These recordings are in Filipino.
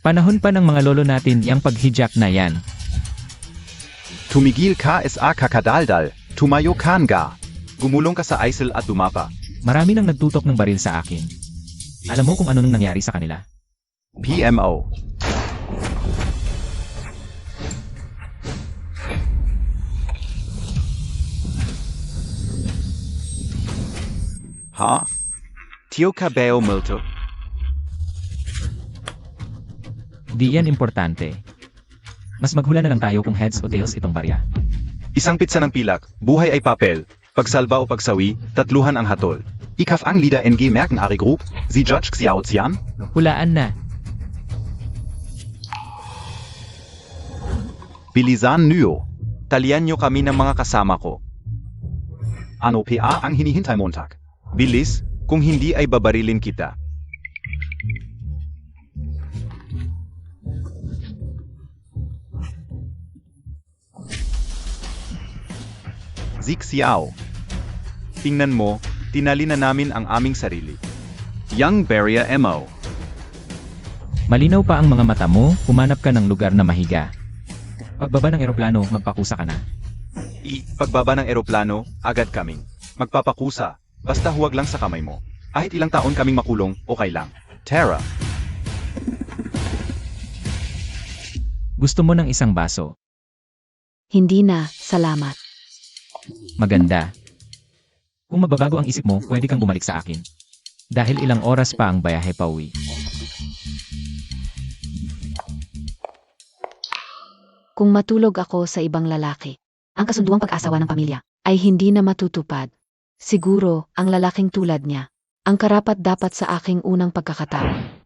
Panahon pa ng mga lolo natin yang paghijak na yan. Tumigil ka sa kakadaldal, tumayo ka nga. Gumulong ka sa isle at dumapa. Marami nang nagtutok ng baril sa akin. Alam mo kung ano nang nangyari sa kanila? PMO. Ha? Tio Cabello Multo? Di yan importante. Mas maghula na lang tayo kung heads o tails itong barya. Isang pitsa ng pilak, buhay ay papel. Pagsalba o pagsawi, tatluhan ang hatol. Ikaf ang Leader NG merken Ari Group, si Judge Xiao Xian? Hulaan na. Bilisan niyo. Talian niyo kami ng mga kasama ko. Ano pa ang hinihintay Montag? Bilis, kung hindi ay babarilin kita. Zik Xiao. Tingnan mo, tinali na namin ang aming sarili. Young Beria MO. Malinaw pa ang mga mata mo, humanap ka ng lugar na mahiga. Pagbaba ng eroplano, magpakusa ka na. Pagbaba ng eroplano, agad kaming magpapakusa, basta huwag lang sa kamay mo. Kahit ilang taon kaming makulong, okay lang. Tara. Gusto mo ng isang baso? Hindi na, salamat. Maganda. Kung mababago ang isip mo, pwede kang bumalik sa akin. Dahil ilang oras pa ang bayahe pauwi. Kung matulog ako sa ibang lalaki, ang kasunduang pag-asawa ng pamilya ay hindi na matutupad. Siguro, ang lalaking tulad niya, ang karapat-dapat sa aking unang pagkakataon.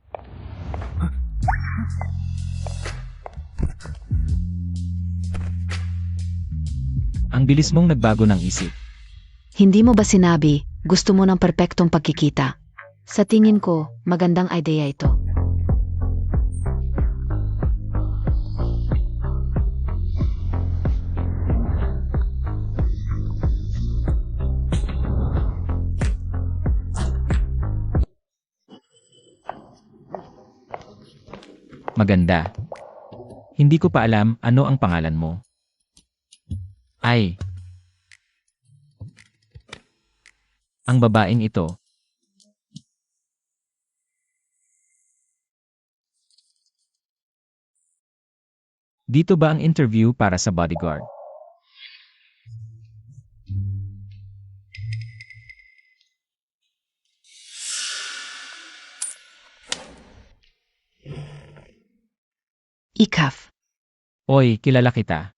Ang bilis mong nagbago ng isip. Hindi mo ba sinabi, gusto mo ng perpektong pagkikita? Sa tingin ko, magandang ideya ito. Maganda. Hindi ko pa alam ano ang pangalan mo. Ay. Ang babaeng ito. Dito ba ang interview para sa bodyguard? Ikaf. Oy, kilala kita.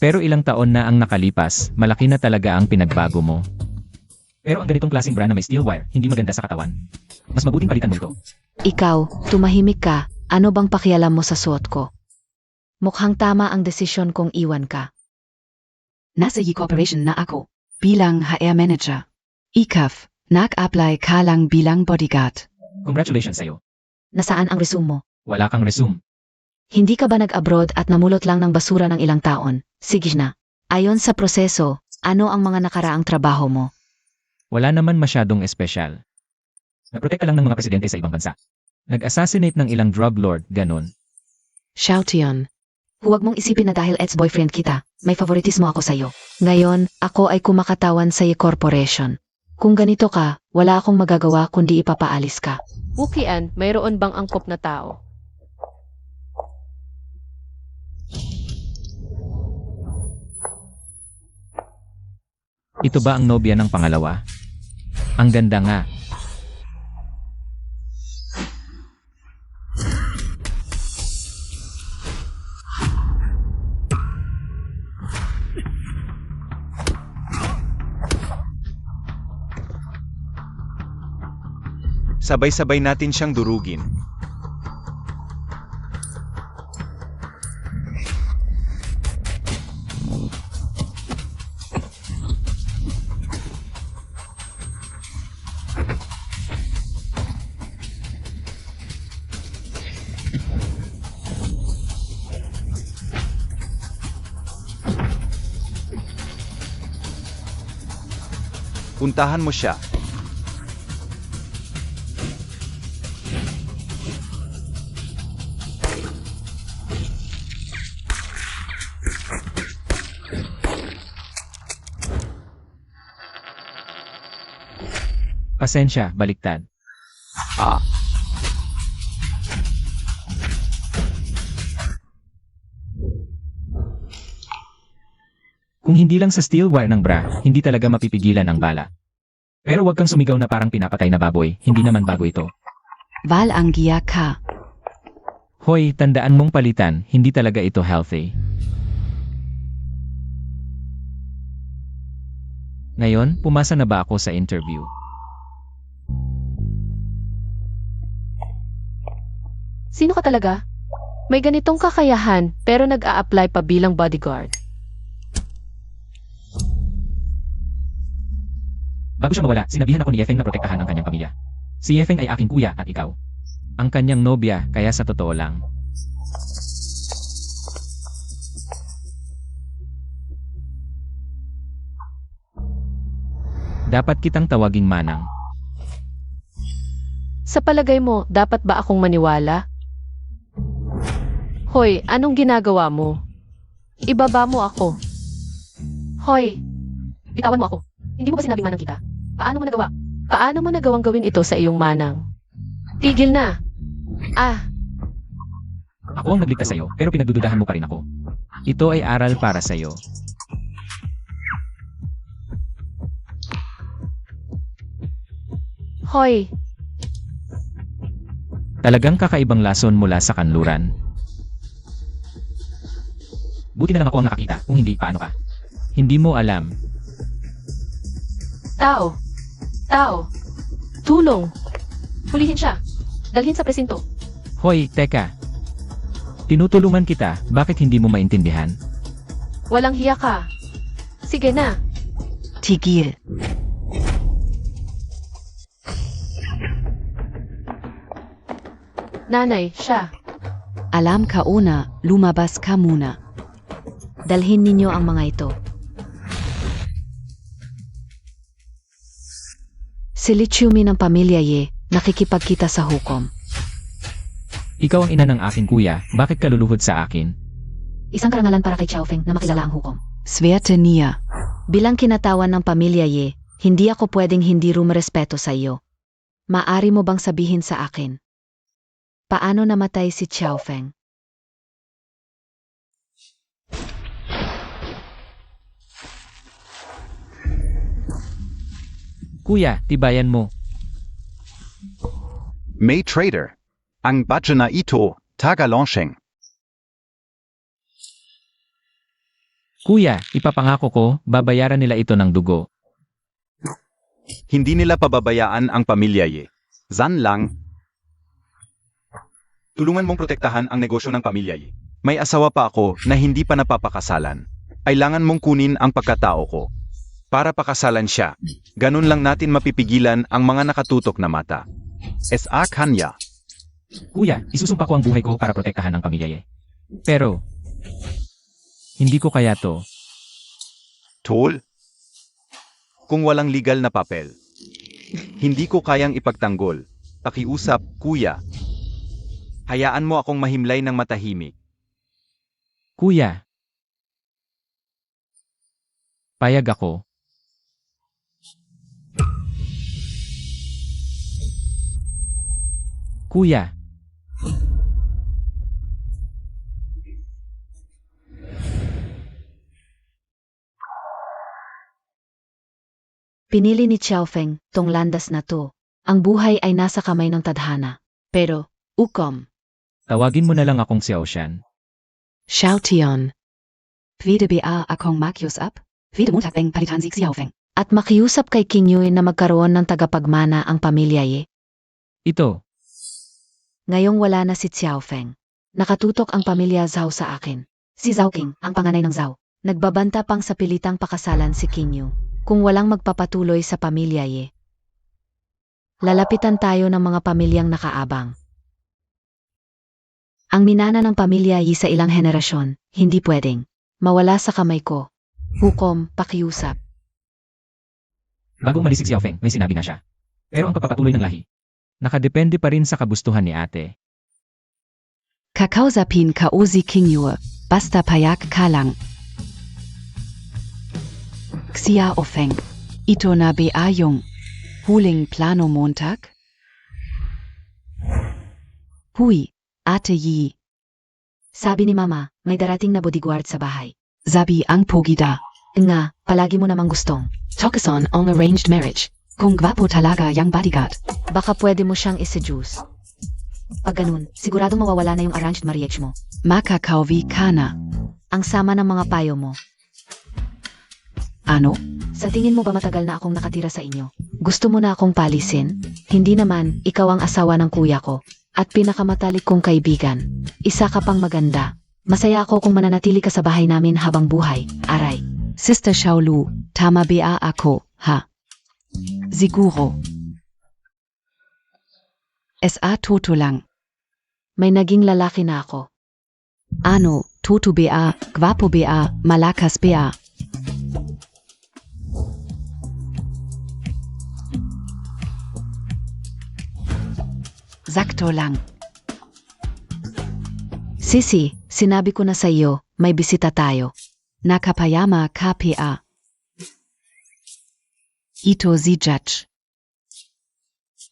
Pero ilang taon na ang nakalipas, malaki na talaga ang pinagbago mo. Pero ang ganitong klaseng bra na may steel wire, hindi maganda sa katawan. Mas mabuting palitan mo ito. Ikaw, tumahimik ka, ano bang pakialam mo sa suot ko? Mukhang tama ang desisyon kong iwan ka. Nasa Corporation na ako, bilang HR Manager. Ikaf, nag-apply ka lang bilang bodyguard. Congratulations sa'yo. Nasaan ang resume mo? Wala kang resume. Hindi ka ba nag-abroad at namulot lang ng basura ng ilang taon? Sige na. Ayon sa proseso, ano ang mga nakaraang trabaho mo? Wala naman masyadong espesyal. Naprotekta lang ng mga presidente sa ibang bansa. Nag-assassinate ng ilang drug lord, ganon. Shoution. Huwag mong isipin na dahil ex-boyfriend kita, may favoritismo ako sa'yo. Ngayon, ako ay kumakatawan sa corporation. Kung ganito ka, wala akong magagawa kundi ipapaalis ka. Wukian, mayroon bang angkop na tao? Ito ba ang nobya ng pangalawa? Ang ganda nga. Sabay-sabay natin siyang durugin. Puntahan mo siya. Pasensya, baliktad. Ah, Kung hindi lang sa steel wire ng bra, hindi talaga mapipigilan ang bala. Pero wag kang sumigaw na parang pinapatay na baboy, hindi naman bago ito. Walangia ka. Hoy, tandaan mong palitan, hindi talaga ito healthy. Ngayon, pumasa na ba ako sa interview? Sino ka talaga? May ganitong kakayahan pero nag-a-apply pa bilang bodyguard. Bago siya mawala, sinabihan ako ni Yefeng na protektahan ang kanyang pamilya. Si Yefeng ay aking kuya at ikaw. Ang kanyang nobya, kaya sa totoo lang. Dapat kitang tawaging manang. Sa palagay mo, dapat ba akong maniwala? Hoy, anong ginagawa mo? Ibaba mo ako. Hoy, bitawan mo ako. Hindi mo ba sinabing manang kita? Paano mo nagawa? Paano mo nagawang gawin ito sa iyong manang? Tigil na! Ah, Ako ang nagligtas sa'yo, pero pinagdududahan mo pa rin ako. Ito ay aral para sa'yo. hoy, Talagang kakaibang lason mula sa kanluran. Buti na lang ako ang nakakita, kung hindi, paano ka? Hindi mo alam. tao, tao, tulong, hulihin siya, dalhin sa presinto. Hoy, teka. Tinutulungan kita, bakit hindi mo maintindihan? Walang hiya ka. Sige na. Tigil. Nanay, siya. Alam ka una, lumabas ka muna. Dalhin ninyo ang mga ito. Si Lichumi ng pamilya Ye, nakikipagkita sa hukom. Ikaw ang ina ng aking kuya, bakit ka luluhod sa akin? Isang karangalan para kay Xiaofeng na makilala ang hukom. Swerte niya. Bilang kinatawan ng pamilya Ye, hindi ako pwedeng hindi rumerespeto sa iyo. Maari mo bang sabihin sa akin? Paano namatay si Xiaofeng? Kuya, tibayan mo. May Trader. Ang badge na ito, Tagalongsheng. Kuya, ipapangako ko, babayaran nila ito ng dugo. Hindi nila pababayaan ang pamilya Ye. Zan lang. Tulungan mong protektahan ang negosyo ng pamilya Ye. May asawa pa ako na hindi pa napapakasalan. Kailangan mong kunin ang pagkatao ko. Para pakasalan siya, ganun lang natin mapipigilan ang mga nakatutok na mata. S.A. Kanya. Kuya, isusumpa ko ang buhay ko para protektahan ang pamilya Ye. Pero, hindi ko kaya to. Tol? Kung walang legal na papel, hindi ko kayang ipagtanggol. Pakiusap, kuya. Hayaan mo akong mahimlay ng matahimik. Kuya. Payag ako. Kuya. Pinili ni Xiaofeng tong landas na to. Ang buhay ay nasa kamay ng tadhana. Pero, ukom, Tawagin mo na lang akong Xiaoshan. Xiaotian. Wieder ba akong makius up? Wieder Montag palitan si Xiaofeng. at makiusap kay King Yue na magkaroon ng tagapagmana ang pamilya Ye. Ito. Ngayong wala na si Xiaofeng. Nakatutok ang pamilya Zhao sa akin. Si Zhao King, ang panganay ng Zhao. Nagbabanta pang sa pilitang pakasalan si King Yu. Kung walang magpapatuloy sa pamilya Ye. Lalapitan tayo ng mga pamilyang nakaabang. Ang minana ng pamilya Yi sa ilang henerasyon, hindi pwedeng mawala sa kamay ko. Hukom, pakiusap. Bago umalis si Xiaofeng, may sinabi na siya. Pero ang pagpapatuloy ng lahi, nakadepende pa rin sa kagustuhan ni ate. Kakausapin ka Ozi King Yue. Basta payak kalang. Xiaofeng. Ito na beayong. Huling Plano Montag? Hui, Ate Yi, Sabi ni Mama, may darating na bodyguard sa bahay. Sabi ang pogida. Nga, palagi mo namang gustong. Tokason ang arranged marriage. Kung gwapo talaga yung bodyguard. Baka pwede mo siyang isi-juice. Pag ganun, siguradong mawawala na yung arranged marriage mo. Makakauwi ka na. Ang sama ng mga payo mo. Ano? Sa tingin mo ba matagal na akong nakatira sa inyo? Gusto mo na akong palisin? Hindi naman, ikaw ang asawa ng kuya ko. At pinakamatalik kong kaibigan. Isa ka pang maganda. Masaya ako kung mananatili ka sa bahay namin habang buhay. Aray. Sister Xiaolu, tama ba ako, ha? Siguro. SA toto lang. May naging lalaki na ako. Ano, toto ba, gwapo ba, malakas ba? Sakto lang. Sisi, sinabi ko na sa iyo, may bisita tayo. Nakapayama KPA. Ito si Judge.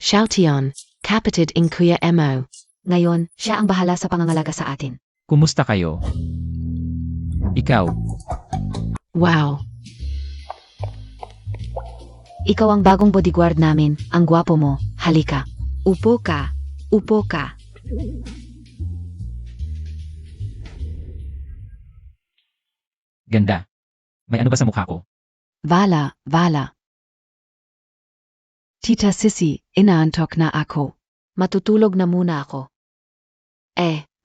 Xiaotian, kapatid in Kuya Mo. Ngayon, siya ang bahala sa pangangalaga sa atin. Kumusta kayo? Ikaw, Wow. Ikaw ang bagong bodyguard namin, ang gwapo mo, halika. Upo ka, upo ka. ganda. May ano ba sa mukha ko? Vala, vala. Tita Sissy, inaantok na ako. Matutulog na muna ako.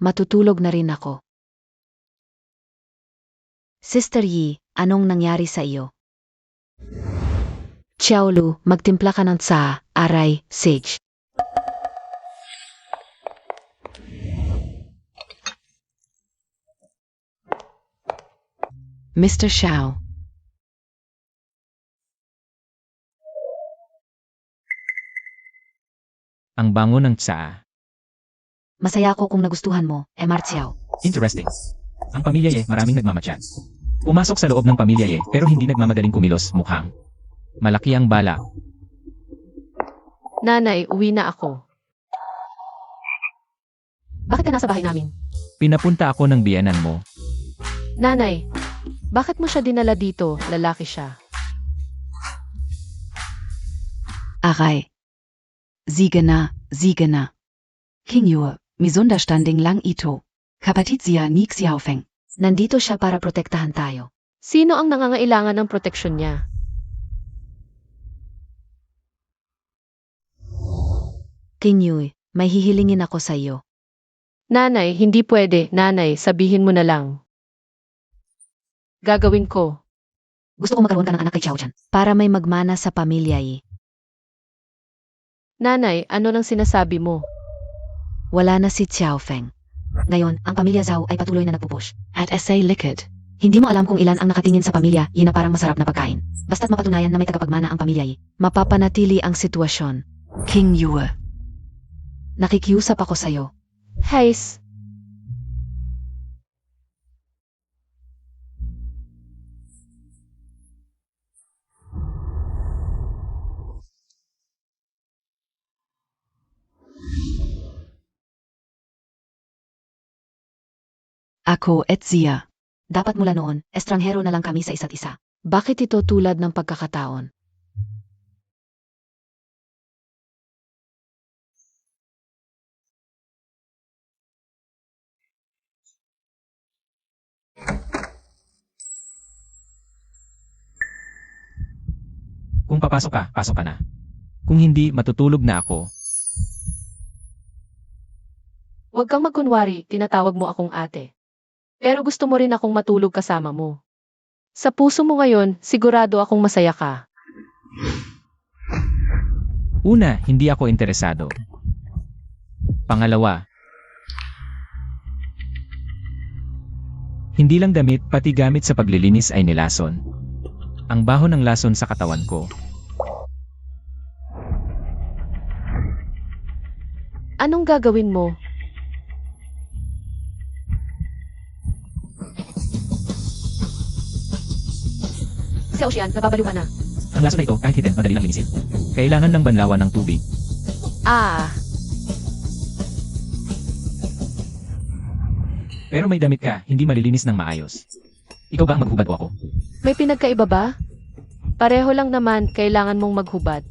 Matutulog na rin ako. Sister Yi, anong nangyari sa iyo? Xiaolu, magtimpla ka ng tsa, aray, sage. Mr. Xiao. Ang bango ng tsaa. Masaya ako kung nagustuhan mo, Marciao. Interesting. Ang pamilya Ye, maraming nagmamatyan. Pumasok sa loob ng pamilya Ye, pero hindi nagmamadaling kumilos mukhang. Malaki ang bala. Nanay, uwi na ako. Bakit ka nasa bahay namin? Pinapunta ako ng biyenan mo. Nanay, bakit mo siya dinala dito? Lalaki siya. Aray. Siege na. King Yue, misunderstanding lang ito. Kapatizia ni Xiaofeng. Nandito siya para protektahan tayo. Sino ang nangangailangan ng proteksyon niya? King Yui, may hihilingin ako sa iyo. Nanay, hindi pwede. Nanay, sabihin mo na lang. Gagawin ko. Gusto ko magkaroon ka ng anak kay Xiaochan. Para may magmana sa pamilya Yi. Nanay, ano nang sinasabi mo? Wala na si Xiaofeng. Ngayon, ang pamilya Zhao ay patuloy na nagpupush. At SA Likid. Hindi mo alam kung ilan ang nakatingin sa pamilya Yi na parang masarap na pagkain. Basta't mapatunayan na may tagapagmana ang pamilya Yi, mapapanatili ang sitwasyon. King Yue. Nakikiusap ako sa'yo. Heis. Ako et Zia. Dapat mula noon, estranghero na lang kami sa isa't isa. Bakit ito tulad ng pagkakataon? Kung papasok ka, pasok ka na. Kung hindi, matutulog na ako. Huwag kang magkunwari, tinatawag mo akong ate. Pero gusto mo rin akong matulog kasama mo. Sa puso mo ngayon, sigurado akong masaya ka. Una, hindi ako interesado. Pangalawa, hindi lang damit, pati gamit sa paglilinis ay nilason. Ang baho ng lason sa katawan ko. Anong gagawin mo? Si Ocean, nababaliw ka na. Ang laso na ito, kahit hidden, madali lang linisin. Kailangan lang banlawan ng tubig. Ah, Pero may damit ka, hindi malilinis ng maayos. Ikaw ba ang maghubad o ako? may pinagkaiba ba? Pareho lang naman, kailangan mong maghubad.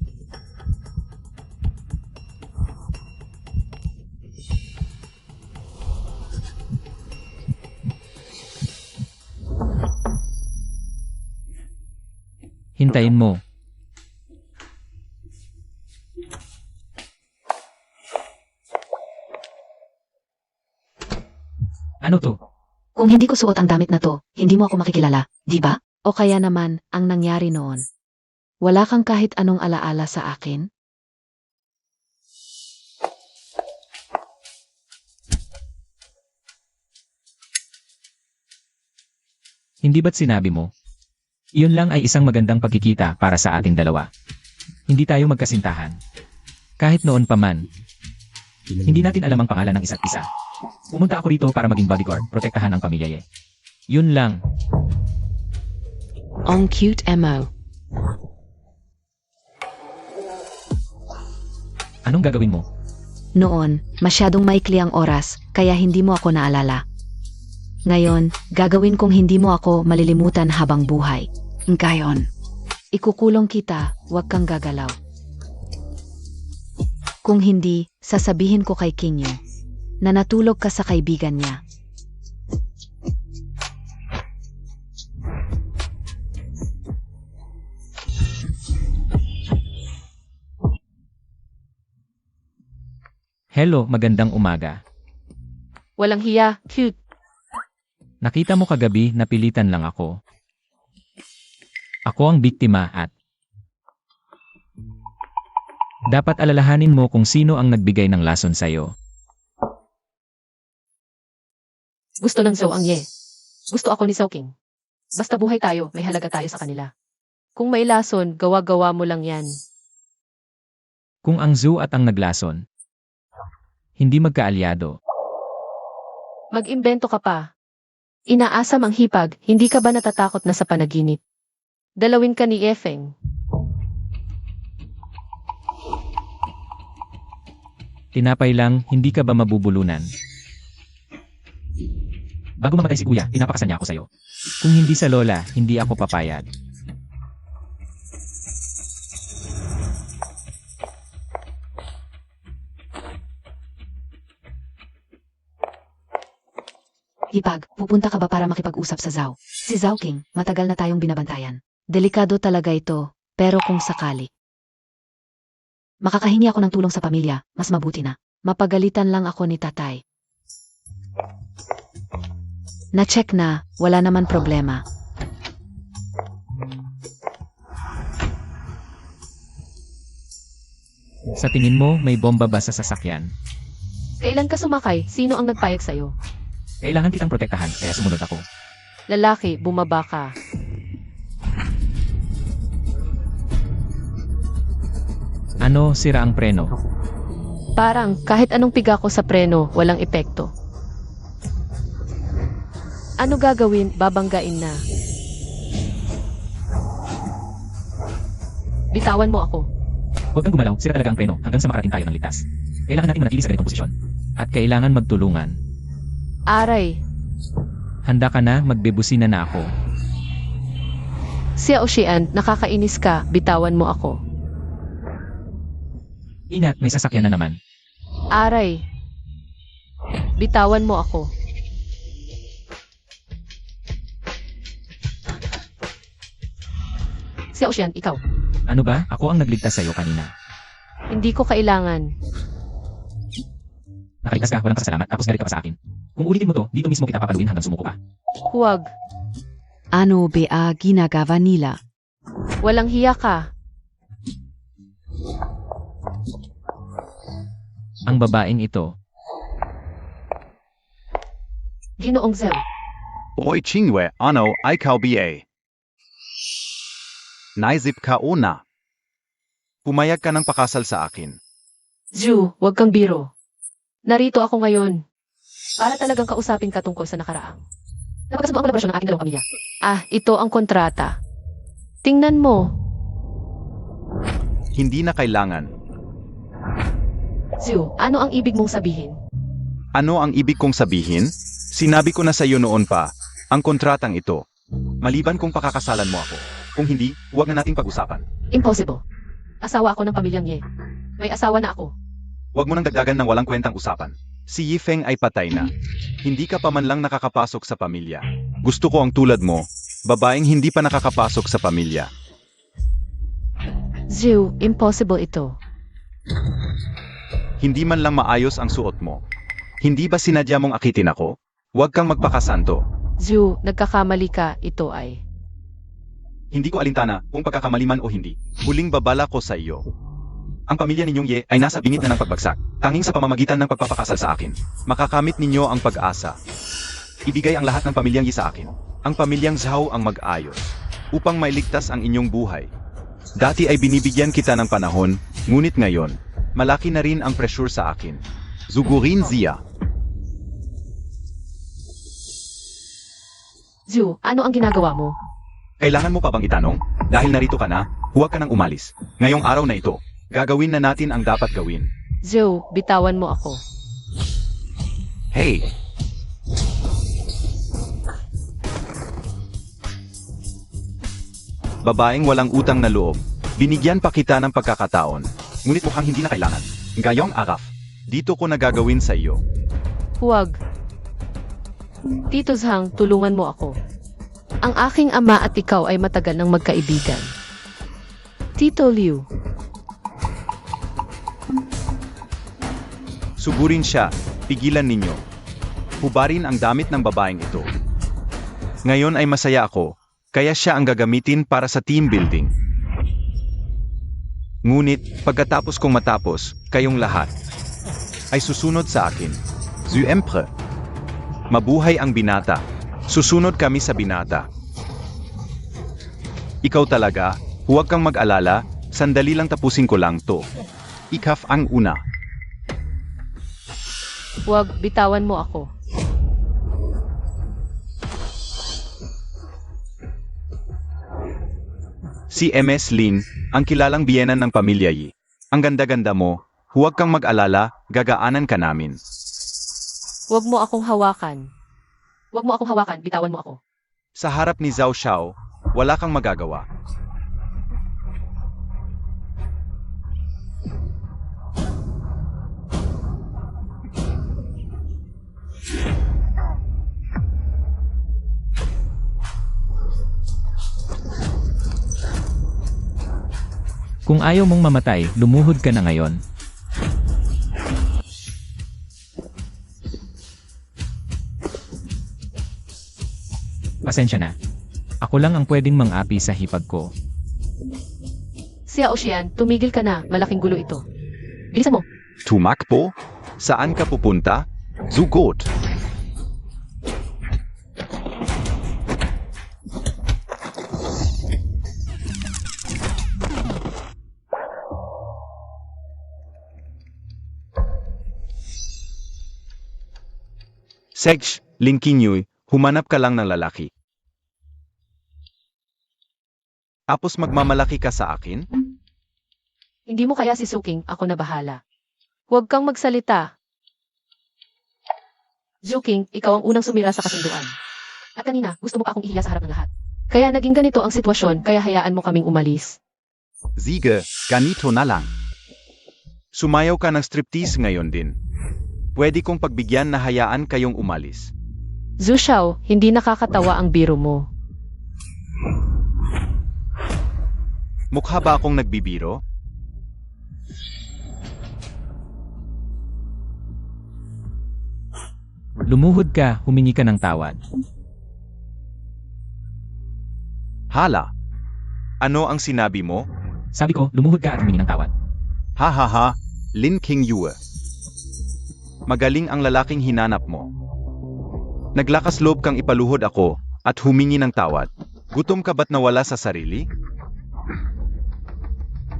Hintayin mo. Ano to? Kung hindi ko suot ang damit na to, hindi mo ako makikilala, di ba? O kaya naman, ang nangyari noon. Wala kang kahit anong alaala sa akin? Hindi ba't sinabi mo? Iyon lang ay isang magandang pagkikita para sa ating dalawa. Hindi tayo magkasintahan. Kahit noon pa man, hindi natin alam ang pangalan ng isa't isa. Pumunta ako rito para maging bodyguard, protektahan ang pamilya. Yun lang. Ang cute mo. Anong gagawin mo? Noon, masyadong maikli ang oras, kaya hindi mo ako naalala. Ngayon, gagawin kong hindi mo ako malilimutan habang buhay. Ngayon, Ikukulong kita, huwag kang gagalaw. Kung hindi, sasabihin ko kay Kinyo na natulog ka sa kaibigan niya. Hello, magandang umaga. Walang hiya, cute. Nakita mo kagabi napilitan lang ako. Ako ang biktima at dapat alalahanin mo kung sino ang nagbigay ng lason sa'yo. Gusto ng Zhou ang Ye. Gusto ako ni Zhou King. Basta buhay tayo, may halaga tayo sa kanila. Kung may lason, gawa-gawa mo lang yan. Kung ang zoo at ang naglason, hindi magkaalyado. Mag-imbento ka pa. Inaasam ang hipag, hindi ka ba natatakot na sa panaginip? Dalawin ka ni Efeng. Tinapay lang, hindi ka ba mabubulunan? Bago mamatay si kuya, pinapakasal niya ako sa'yo. Kung hindi sa lola, hindi ako papayag. Hipag, pupunta ka ba para makipag-usap sa Zhao? Si Zhao King, matagal na tayong binabantayan. Delikado talaga ito, pero kung sakali. Makakahingi ako ng tulong sa pamilya, mas mabuti na. Mapagalitan lang ako ni tatay. Na-check na, wala naman problema. Sa tingin mo, may bomba ba sa sasakyan? Kailan ka sumakay? Sino ang nagpayag sa'yo? Kailangan kitang protektahan, kaya sumunod ako. Lalaki, bumaba ka. Ano, sira ang preno? Parang, kahit anong piga ko sa preno, walang epekto. Ano gagawin? Babanggain na. Bitawan mo ako. Huwag kang gumalaw, sira talaga ang preno hanggang sa makarating tayo ng ligtas. Kailangan natin manatili sa ganitong posisyon. At kailangan magtulungan. Aray, Handa ka na, magbebusina na ako. Xiao Xian, nakakainis ka, bitawan mo ako. Ingat, may sasakyan na naman. Aray, bitawan mo ako. Xiao Xian, ikaw. Ano ba? Ako ang nagligtas sa'yo kanina. Hindi ko kailangan. Nakaligtas ka, walang pasalamat, tapos galit ka pa sa akin. Kung ulitin mo to, dito mismo kita papaluin hanggang sumuko ka. Huwag. ano ba ginagawa nila? Walang hiya ka. Ang babaeng ito, Ginoong Zhao. Oy Chingwe, ano, ikaw ba? Naisip ka una. Pumayag ka ng pakasal sa akin. Zhu, huwag kang biro. Narito ako ngayon. Para talagang kausapin ka tungkol sa nakaraang. Napagkasundo ang kolaborasyon ng aking dalawang pamilya. Ah, ito ang kontrata. Tingnan mo. Hindi na kailangan. Zhu, ano ang ibig mong sabihin? Ano ang ibig kong sabihin? Sinabi ko na sa iyo noon pa, ang kontratang ito. Maliban kung pakakasalan mo ako. Kung hindi, huwag na nating pag-usapan. Impossible. Asawa ako ng pamilyang Ye. May asawa na ako. Huwag mo nang dagdagan ng walang kwentang usapan. Si Yifeng ay patay na. Hindi ka pa man lang nakakapasok sa pamilya. Gusto ko ang tulad mo, babaeng hindi pa nakakapasok sa pamilya. Zhu, impossible ito. Hindi man lang maayos ang suot mo. Hindi ba sinadya mong akitin ako? Huwag kang magpakasanto. Zhu, nagkakamali ka, ito ay. Hindi ko alintana kung pagkakamali man o hindi. Huling babala ko sa iyo. Ang pamilya ninyong Ye ay nasa bingit na ng pagbagsak. Tanging sa pamamagitan ng pagpapakasal sa akin, makakamit ninyo ang pag-asa. Ibigay ang lahat ng pamilyang Ye sa akin. Ang pamilyang Zhao ang mag-ayos upang mailigtas ang inyong buhay. Dati ay binibigyan kita ng panahon, ngunit ngayon, malaki na rin ang pressure sa akin. Zugurin Zia. Zhu, ano ang ginagawa mo? Kailangan mo pa bang itanong? Dahil narito ka na, huwag ka nang umalis. Ngayong araw na ito, gagawin na natin ang dapat gawin. Zhu, bitawan mo ako. Hey! Babaeng walang utang na loob. Binigyan pa kita ng pagkakataon. Ngunit mukhang hindi na kailangan. Ngayong Araf, dito ko na gagawin sa iyo. Huwag. Tito Zhang, tulungan mo ako. Ang aking ama at ikaw ay matagal ng magkaibigan. Tito Liu. Sugurin siya, pigilan ninyo. Hubarin ang damit ng babaeng ito. Ngayon ay masaya ako, kaya siya ang gagamitin para sa team building. Ngunit, pagkatapos kong matapos, kayong lahat ay susunod sa akin. Zuempre. Mabuhay ang binata. Susunod kami sa binata. Ikaw talaga, huwag kang mag-alala, sandali lang tapusin ko lang to. Ikaf ang una. Huwag, bitawan mo ako. Si MS Lin, ang kilalang biyenan ng pamilya Yi. Ang ganda-ganda mo, huwag kang mag-alala, gagaanan ka namin. Huwag mo akong hawakan. Huwag mo akong hawakan, bitawan mo ako. Sa harap ni Zhao Xiao, wala kang magagawa. Kung ayaw mong mamatay, lumuhod ka na ngayon. Pasensya na. Ako lang ang pwedeng mang-api sa hipag ko. Xiao Xian, tumigil ka na, malaking gulo ito. Bilisan mo. Tumakbo? Saan ka pupunta? Zugot! Segsh, Lin Qingyuy, humanap ka lang ng lalaki. Tapos magmamalaki ka sa akin? Hindi mo kaya si Suking, ako na bahala. Huwag kang magsalita. Zuking, ikaw ang unang sumira sa kasunduan. At kanina, gusto mo pa akong ihiya sa harap ng lahat. Kaya naging ganito ang sitwasyon, kaya hayaan mo kaming umalis. Sige, ganito na lang. Sumayaw ka ng striptease ngayon din. Pwede kong pagbigyan na hayaan kayong umalis. Zhu Xiao, hindi nakakatawa ang biro mo. Mukha ba akong nagbibiro? Lumuhod ka, humingi ka ng tawad. Hala! Ano ang sinabi mo? Sabi ko, lumuhod ka at humingi ng tawad. Ha ha ha, Lin Qingyue. Magaling ang lalaking hinanap mo. Naglakas loob kang ipaluhod ako at humingi ng tawad. Gutom ka ba't nawala sa sarili?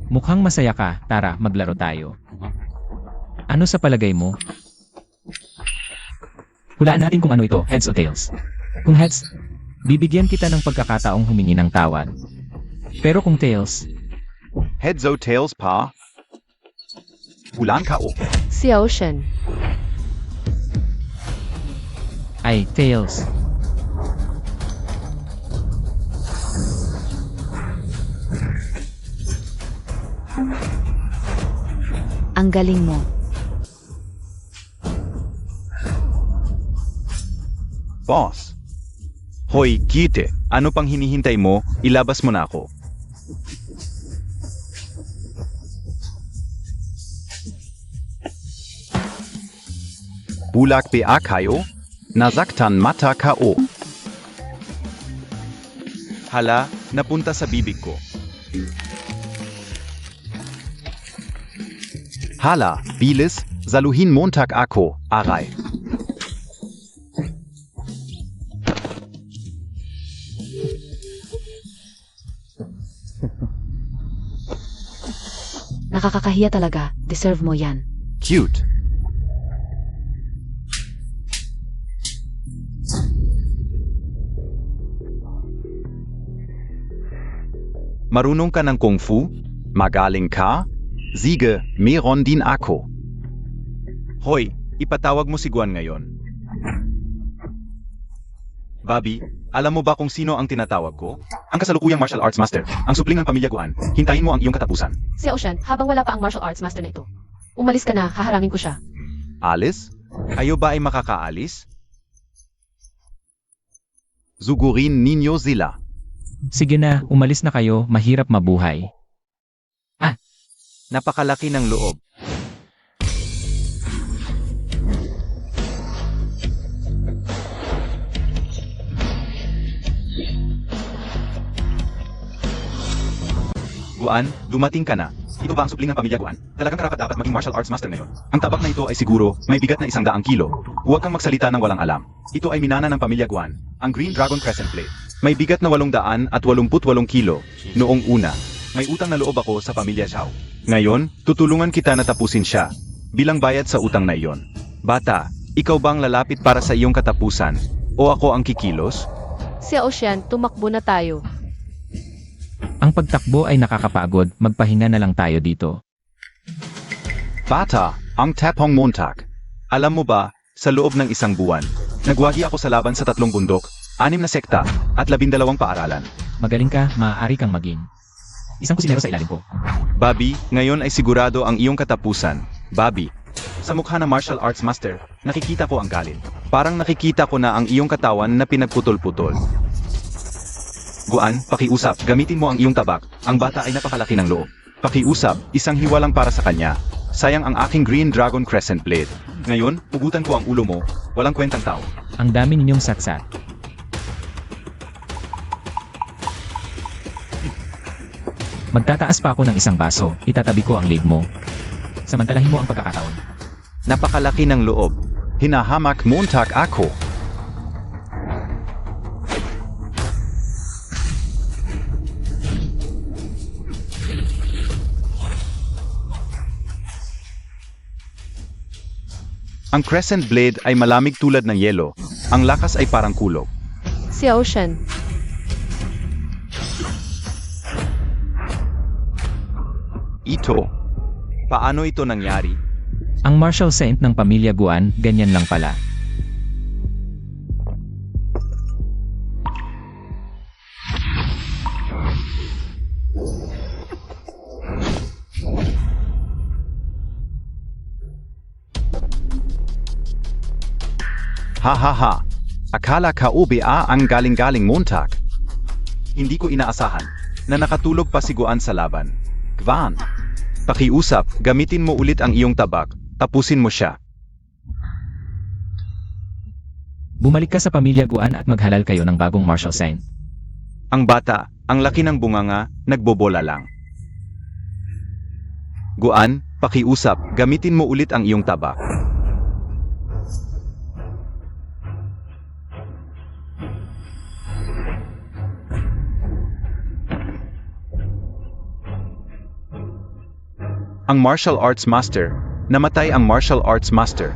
Mukhang masaya ka, tara, maglaro tayo. Ano sa palagay mo? Hulaan natin kung ano ito, heads o tails. Kung heads, bibigyan kita ng pagkakataong humingi ng tawad. Pero kung tails, Heads o tails pa? Ulan ka o. Xiao Shen. Ay, Tails. Ang galing mo. Boss. Hoy, Kite, ano pang hinihintay mo? Ilabas mo na ako. Bulak ba kayo? Nazaktan mata ka o. Hala, napunta sa bibig ko. Hala, bilis, zaluhin Montag ako, aray. Nakakakahiya talaga. Deserve mo yan. Cute. Marunong ka ng kung fu? Magaling ka? Sige, meron din ako. Hoy, ipatawag mo si Guan ngayon. Bobby, alam mo ba kung sino ang tinatawag ko? Ang kasalukuyang martial arts master, ang supling ng pamilya Guan. Hintayin mo ang iyong katapusan. Xiao Shen, habang wala pa ang martial arts master na ito. Umalis ka na, haharangin ko siya. Alis? Ayo ba ay makakaalis? Zugurin ninyo sila. Sige na, umalis na kayo, mahirap mabuhay. Napakalaki ng loob. Guan, dumating ka na. Ito ba ang supling ng pamilya Guan? Talagang karapat dapat maging martial arts master ngayon. Ang tabak na ito ay siguro may bigat na 100 kilo. Huwag kang magsalita ng walang alam. Ito ay minana ng pamilya Guan, ang Green Dragon Crescent Blade. May bigat na 888 kilo. Noong una, may utang na loob ako sa pamilya Zhao. Ngayon, tutulungan kita na tapusin siya. Bilang bayad sa utang na iyon. Bata, ikaw bang lalapit para sa iyong katapusan? O ako ang kikilos? Xiao Shen, tumakbo na tayo. Ang pagtakbo ay nakakapagod, magpahinga na lang tayo dito. Bata, ang Tapong Montag. Alam mo ba, sa loob ng isang buwan, nagwagi ako sa laban sa 3 bundok, 6 na sekta, at 12 paaralan. Magaling ka, maaari kang maging isang kusinero sa ilalim ko. Bobby, ngayon ay sigurado ang iyong katapusan. Bobby, sa mukha ng martial arts master, nakikita ko ang galit. Parang nakikita ko na ang iyong katawan na pinagputol-putol. Guan, pakiusap, gamitin mo ang iyong tabak. Ang bata ay napakalaki ng loob. Pakiusap, isang hiwalang para sa kanya. Sayang ang aking Green Dragon Crescent Blade. Ngayon, pugutan ko ang ulo mo. Walang kwentang tao. Ang dami ninyong satsat. Magtataas pa ako ng isang baso, itatabi ko ang leg mo. Samantalahin mo ang pagkakataon. Napakalaki ng loob. Hinahamak Montag ako. Ang Crescent Blade ay malamig tulad ng yelo. Ang lakas ay parang kulog. Xiao Shen, Ito. Paano ito nangyari? Ang martial saint ng pamilya Guan, ganyan lang pala. Ha ha ha. Akala ka OBA ang galing-galing Montag. Hindi ko inaasahan na nakatulog pa si Guan sa laban. Gwan, pakiusap, gamitin mo ulit ang iyong tabak, tapusin mo siya. Bumalik ka sa pamilya Guan at maghalal kayo ng bagong martial saint. Ang bata, ang laki ng bunganga, nagbobola lang. Guan, pakiusap, gamitin mo ulit ang iyong tabak. Ang martial arts master, namatay ang martial arts master.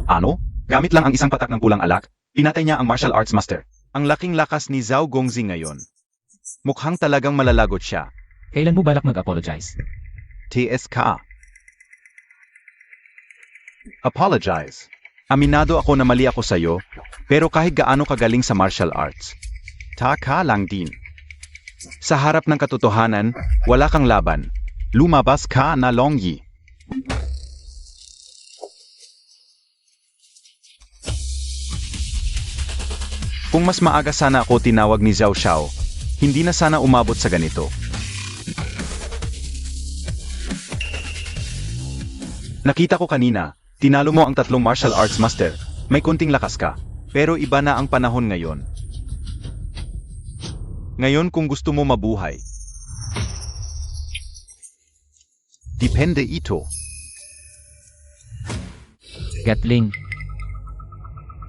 Ano? Gamit lang ang isang patak ng pulang alak, pinatay niya ang martial arts master. Ang laking lakas ni Zhao Gongzi ngayon. Mukhang talagang malalagot siya. Kailan mo balak mag-apologize? TSK. Apologize. Aminado ako na mali ako sa'yo, pero kahit gaano kagaling sa martial arts, taka lang din. Sa harap ng katotohanan, wala kang laban. Lumabas ka na Longyi. Kung mas maaga sana ako tinawag ni Zhao Xiao, hindi na sana umabot sa ganito. Nakita ko kanina, tinalo mo ang 3 martial arts master. May kunting lakas ka, pero iba na ang panahon ngayon. Ngayon kung gusto mo mabuhay. Depende ito. Gatling.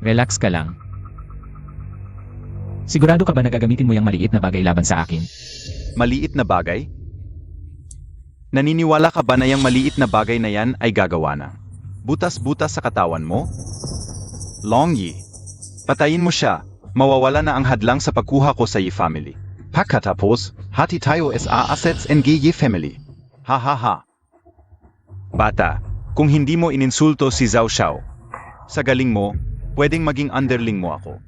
Relax ka lang. Sigurado ka ba na gagamitin mo yung maliit na bagay laban sa akin? Maliit na bagay? Naniniwala ka ba na yung maliit na bagay na yan ay gagawa na? Butas-butas sa katawan mo? Longyi. Patayin mo siya, mawawala na ang hadlang sa pagkuha ko sa Yi family. Pagkatapos, hati tayo sa assets ng Yi family. Ha ha ha. Bata, kung hindi mo ininsulto si Zhao Xiao, sa galing mo, pwedeng maging underling mo ako.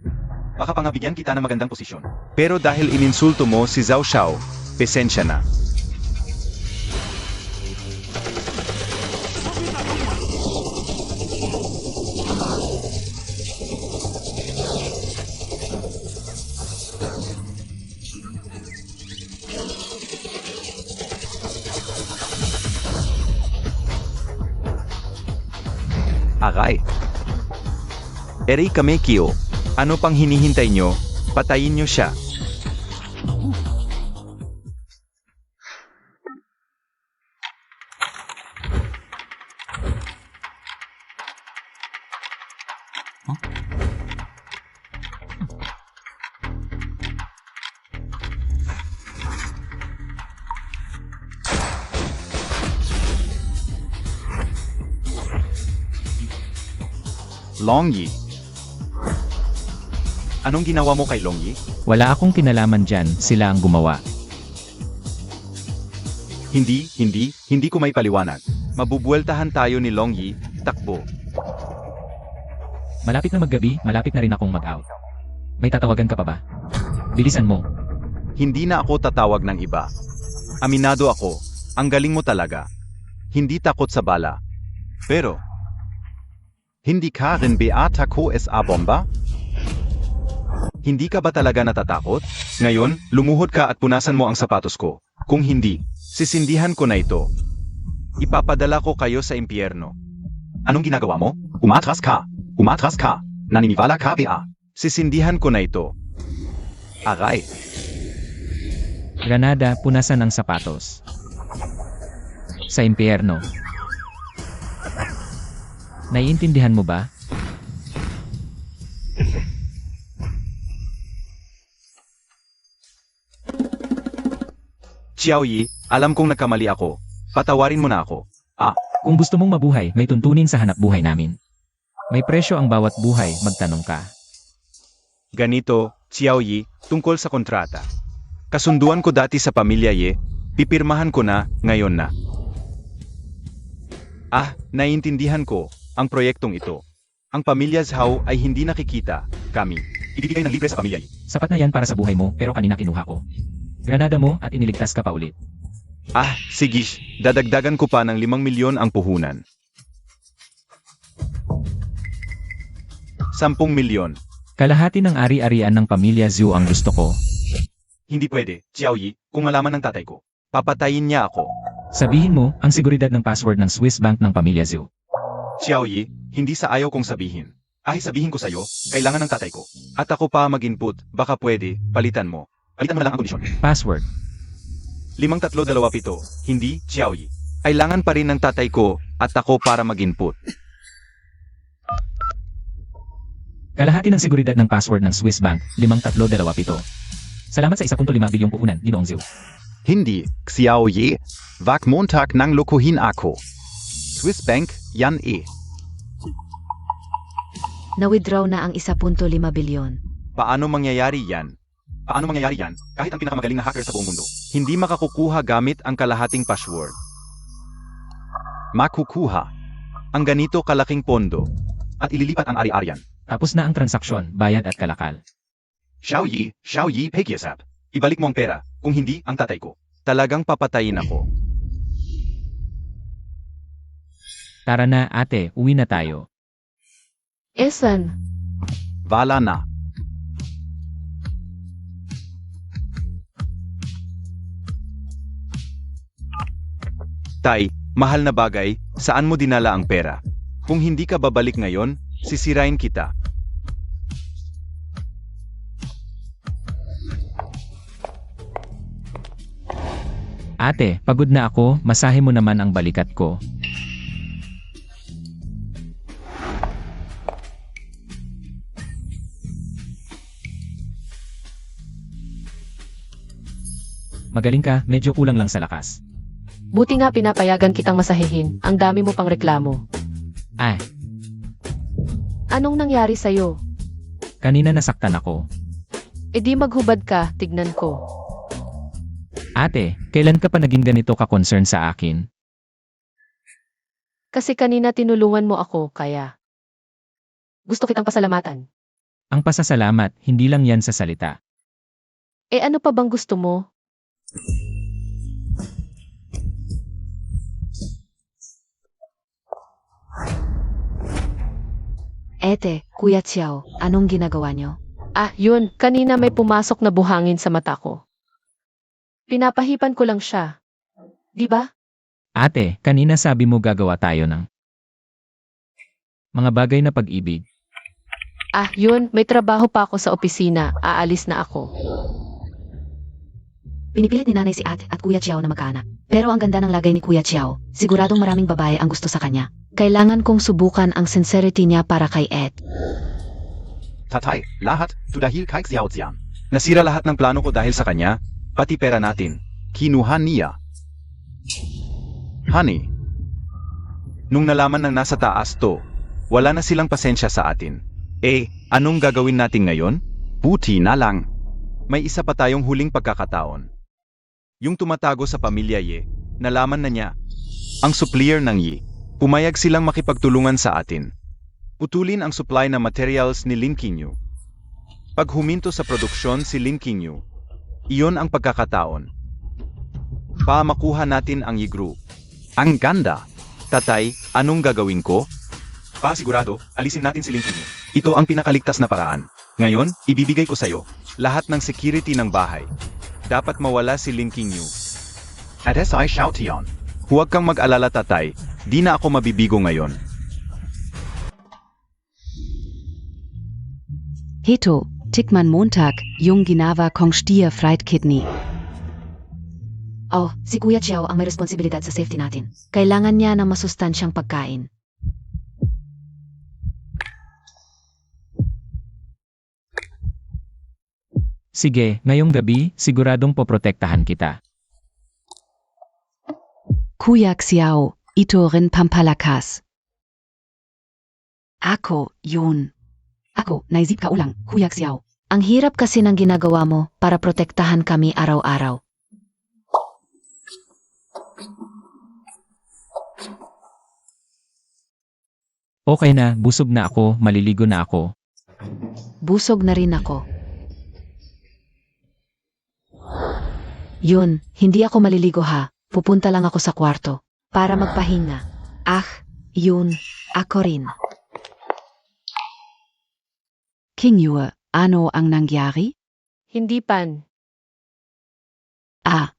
Baka pangabigyan kita ng magandang posisyon. Pero dahil ininsulto mo si Zhao Xiao, pesensya na. Aray. Eri Kamekyo, ano pang hinihintay nyo? Patayin nyo siya. Longyi. Anong ginawa mo kay Longyi? Wala akong kinalaman dyan, sila ang gumawa. Hindi ko may paliwanag. Mabubueltahan tayo ni Longyi, takbo. Malapit na maggabi, malapit na rin akong mag-out. May tatawagan ka pa ba? Bilisan mo. Hindi na ako tatawag ng iba. Aminado ako, ang galing mo talaga. Hindi takot sa bala. Pero, hindi ka rin beata ko sa bomba? Hindi ka ba talaga natatakot? Ngayon, lumuhod ka at punasan mo ang sapatos ko. Kung hindi, sisindihan ko na ito. Ipapadala ko kayo sa impyerno. Anong ginagawa mo? Umatras ka! Umatras ka! Naniniwala ka ba? Sisindihan ko na ito. Aray! Granada, punasan ang sapatos. Sa impyerno. Naiintindihan mo ba? Xiaoyi, alam kong nagkamali ako. Patawarin mo na ako. Kung gusto mong mabuhay, may tuntunin sa hanap buhay namin. May presyo ang bawat buhay, magtanong ka. Ganito, Xiaoyi, tungkol sa kontrata. Kasunduan ko dati sa pamilya Ye, pipirmahan ko na, ngayon na. Naiintindihan ko, ang proyektong ito. Ang pamilya Zhao ay hindi nakikita, kami. Ibibigay ng libre sa pamilya Ye. Sapat na yan para sa buhay mo, pero kanina kinuha ko. Granada mo at iniligtas ka pa ulit. Sige, dadagdagan ko pa ng 5 milyon ang puhunan. 10 milyon. Kalahati ng ari-arian ng pamilya Zhu ang gusto ko. Hindi pwede, Xiaoyi, kung malaman ng tatay ko. Papatayin niya ako. Sabihin mo ang seguridad ng password ng Swiss bank ng pamilya Zhu. Xiaoyi, hindi sa ayaw kong sabihin. Sabihin ko sa'yo, kailangan ng tatay ko. At ako pa mag-input, baka pwede, palitan mo. Palitan mo na lang ang kondisyon. Password. 5327, hindi, Xiaoyi. Kailangan pa rin ng tatay ko, at ako para mag-input. Kalahati ng seguridad ng password ng Swiss bank, 5327. Salamat sa 1.5 bilyong puhunan, Ginoong Zhu. Hindi, Xiaoyi. Wag Montag nang lokohin ako. Swiss Bank, yan . Na-withdraw na ang 1.5 bilyon. Paano mangyayari yan? Paano mangyayari yan, kahit ang pinakamagaling na hacker sa buong mundo? Hindi makakukuha gamit ang kalahating password. Makukuha ang ganito kalaking pondo at ililipat ang ari-arian. Tapos na ang transaksyon, bayad at kalakal. Xiao Yi, pakiusap. Ibalik mo ang pera, kung hindi, ang tatay ko. Talagang papatayin ako. Tara na ate, uwi na tayo. Esan, Vala na. Tay, mahal na bagay, saan mo dinala ang pera? Kung hindi ka babalik ngayon, sisirain kita. Ate, pagod na ako, masahe mo naman ang balikat ko. Magaling ka, medyo kulang lang sa lakas. buti nga pinapayagan kitang masahihin. Ang dami mo pang reklamo. Ah, Anong nangyari sa'yo? kanina nasaktan ako. E di maghubad ka, tignan ko. Ate, kailan ka pa naging ganito ka-concern sa akin? Kasi kanina tinulungan mo ako, kaya gusto kitang pasalamatan. Ang pasasalamat, hindi lang yan sa salita. E ano pa bang gusto mo? Ete, Kuya Xiao, anong ginagawa niyo? Ah, yun, kanina may pumasok na buhangin sa mata ko. Pinapahipan ko lang siya. Di ba? Ate, kanina sabi mo gagawa tayo ng mga bagay na pag-ibig. Ah, yun, may trabaho pa ako sa opisina. Aalis na ako. Pinipilit ni nanay si ate at Kuya Xiao na magkaanak. Pero ang ganda ng lagay ni Kuya Xiao, siguradong maraming babae ang gusto sa kanya. Kailangan kong subukan ang sincerity niya para kay Ed. Tatay, lahat, dahil kay Xiao Jiang. Nasira lahat ng plano ko dahil sa kanya, pati pera natin. Kinuha niya. Honey, nung nalaman ng nasa taas to, wala na silang pasensya sa atin. Eh, anong gagawin natin ngayon? Buti na lang. May isa pa tayong huling pagkakataon. Yung tumatago sa pamilya Ye, nalaman na niya. Ang supplier ng Ye, pumayag silang makipagtulungan sa atin. Putulin ang supply ng materials ni Lin Qingyu. Pag huminto sa produksyon si Lin Qingyu, iyon ang pagkakataon. Makuha natin ang Yi Group. Ang ganda! Tatay, anong gagawin ko? Sigurado, alisin natin si Lin Qingyu. Ito ang pinakaligtas na paraan. Ngayon, ibibigay ko sa'yo lahat ng security ng bahay. Dapat mawala si Lin Qingyu. At SI Xiao Tian. Huwag kang mag-alala tatay, di na ako mabibigo ngayon. Heto, Tickman Montag, Jung Ginawa Kong Stier Fried Kidney. Oh, si Kuya Xiao ang may responsibilidad sa safety natin. Kailangan niya ng masustansyang pagkain. Sige, ngayong gabi, siguradong poprotektahan kita. Kuya Xiao, Ito Rin Pampalakas. Ako, yun. Ako, naisip ka ulang, Kuya Xiao. Ang hirap kasi ng ginagawa mo para protektahan kami araw-araw. Okay na, busog na ako, maliligo na ako. Busog na rin ako. Yun, hindi ako maliligo ha. Pupunta lang ako sa kwarto para magpahinga. Ah, yun, ako rin. King Yue, ano ang nangyari? Hindi pan. Ah.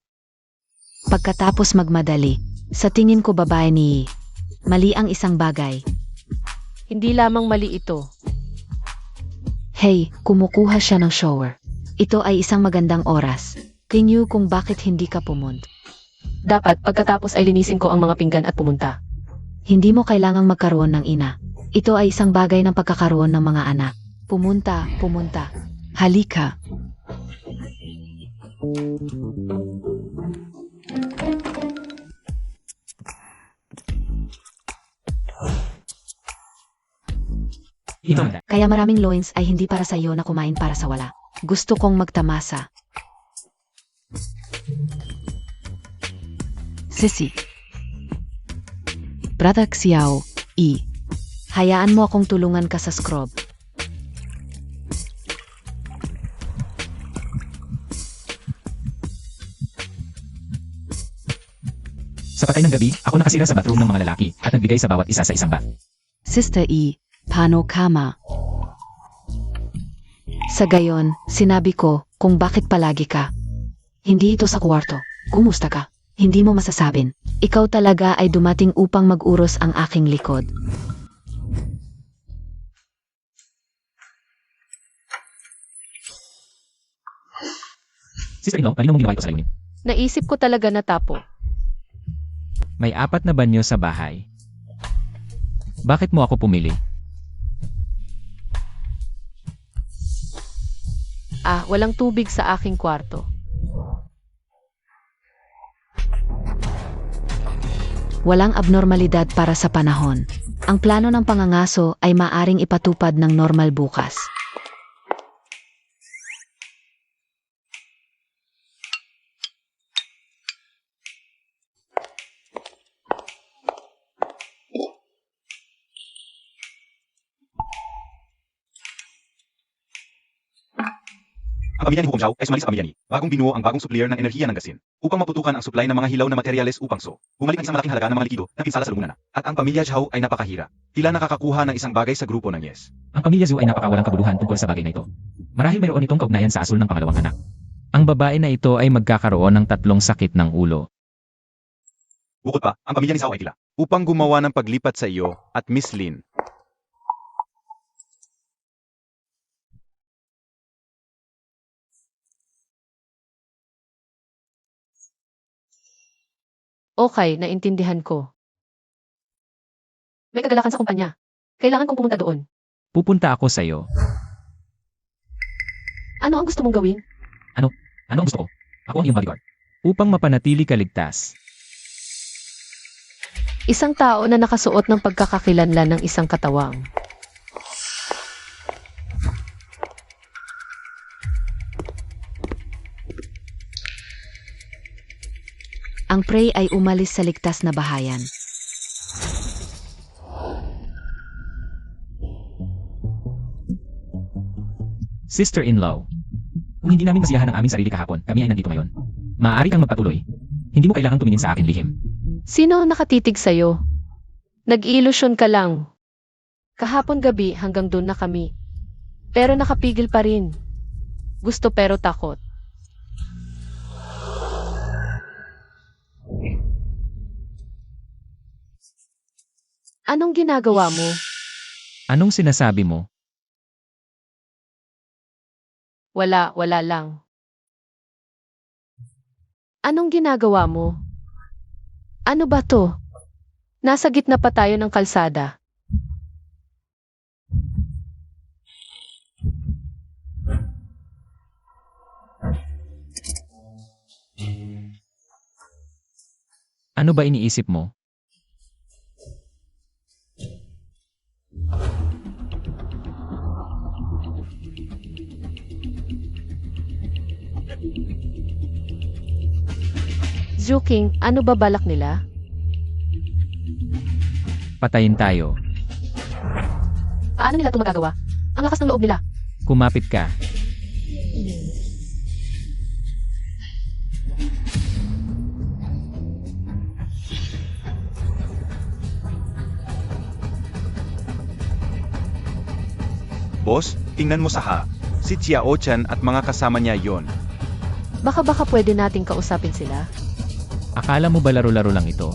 Pagkatapos magmadali, sa tingin ko babae ni mali ang isang bagay. Hindi lamang mali ito. Hey, kumukuha siya ng shower. Ito ay isang magandang oras. Tingin kung bakit hindi ka pumunta. Dapat pagkatapos ay linisin ko ang mga pinggan at pumunta. Hindi mo kailangang magkaroon ng ina. Ito ay isang bagay ng pagkakaroon ng mga anak. Pumunta. Halika. Ito, Kaya maraming loins ay hindi para sa iyo na kumain para sa wala. Gusto kong magtamasa. Sissy. Brother Xiao, E. Hayaan mo akong tulungan ka sa scrub. Sa patay ng gabi, ako nakasira sa bathroom ng mga lalaki at nagbigay sa bawat isa sa isang bat. Sister E. Pano Kama. Sa gayon, sinabi ko kung bakit palagi ka. Hindi ito sa kwarto. Kumusta ka? Hindi mo masasabin. Ikaw talaga ay dumating upang mag-uros ang aking likod. Sister-in-law, kanino mong ginawa ito sa layunin? Naisip ko talaga na tapo. May 4 na banyo sa bahay. Bakit mo ako pumili? Walang tubig sa aking kwarto. Walang abnormalidad para sa panahon. Ang plano ng pangangaso ay maaring ipatupad ng normal bukas. Ang pamilya ni Hu Hongzhao ay sumali sa pamilya ni. Bagong binuo ang bagong supplier ng enerhiya ng gasin upang maputukan ang supply ng mga hilaw na materyales upang bumalik ang isang malaking halaga ng mga likido na pinsala sa lumunan. At ang pamilya Zhao ay napakahira. Tila nakakakuha ng isang bagay sa grupo ng Yes. Ang pamilya Zhu ay napakawalang kabuluhan tungkol sa bagay na ito. Marahil mayroon itong kaugnayan sa asul ng pangalawang anak. Ang babae na ito ay magkakaroon ng 3 sakit ng ulo. Bukod pa, ang pamilya ni Zhao ay tila upang gumawa ng paglipat sa iyo at Miss Lin. Okay, naintindihan ko. May kagalakan sa kumpanya. Kailangan kong pumunta doon. Pupunta ako sa iyo. Ano ang gusto mong gawin? Ano ang gusto ko? Ako ang iyong bodyguard. Upang mapanatili ka ligtas. Isang tao na nakasuot ng pagkakakilanlan ng isang katawang. Ang prey ay umalis sa ligtas na bahayan. Sister-in-law. Kung hindi namin masiyahan ang aming sarili kahapon, kami ay nandito ngayon. Maaari kang magpatuloy. Hindi mo kailangang tumingin sa akin lihim. Sino ang nakatitig sa'yo? Nag-iilusyon ka lang. Kahapon gabi hanggang doon na kami. Pero nakapigil pa rin. Gusto pero takot. Anong ginagawa mo? Anong sinasabi mo? Wala lang. Anong ginagawa mo? Ano ba to? Nasa gitna pa tayo ng kalsada. Ano ba iniisip mo? Zuking, ano ba balak nila? Patayin tayo. Paano nila ito magagawa? Ang lakas ng loob nila. Kumapit ka. Boss, tingnan mo sa Ha. Si Chiao Chan at mga kasama niya yon. Baka pwede nating kausapin sila. Akala mo ba laro-laro lang ito?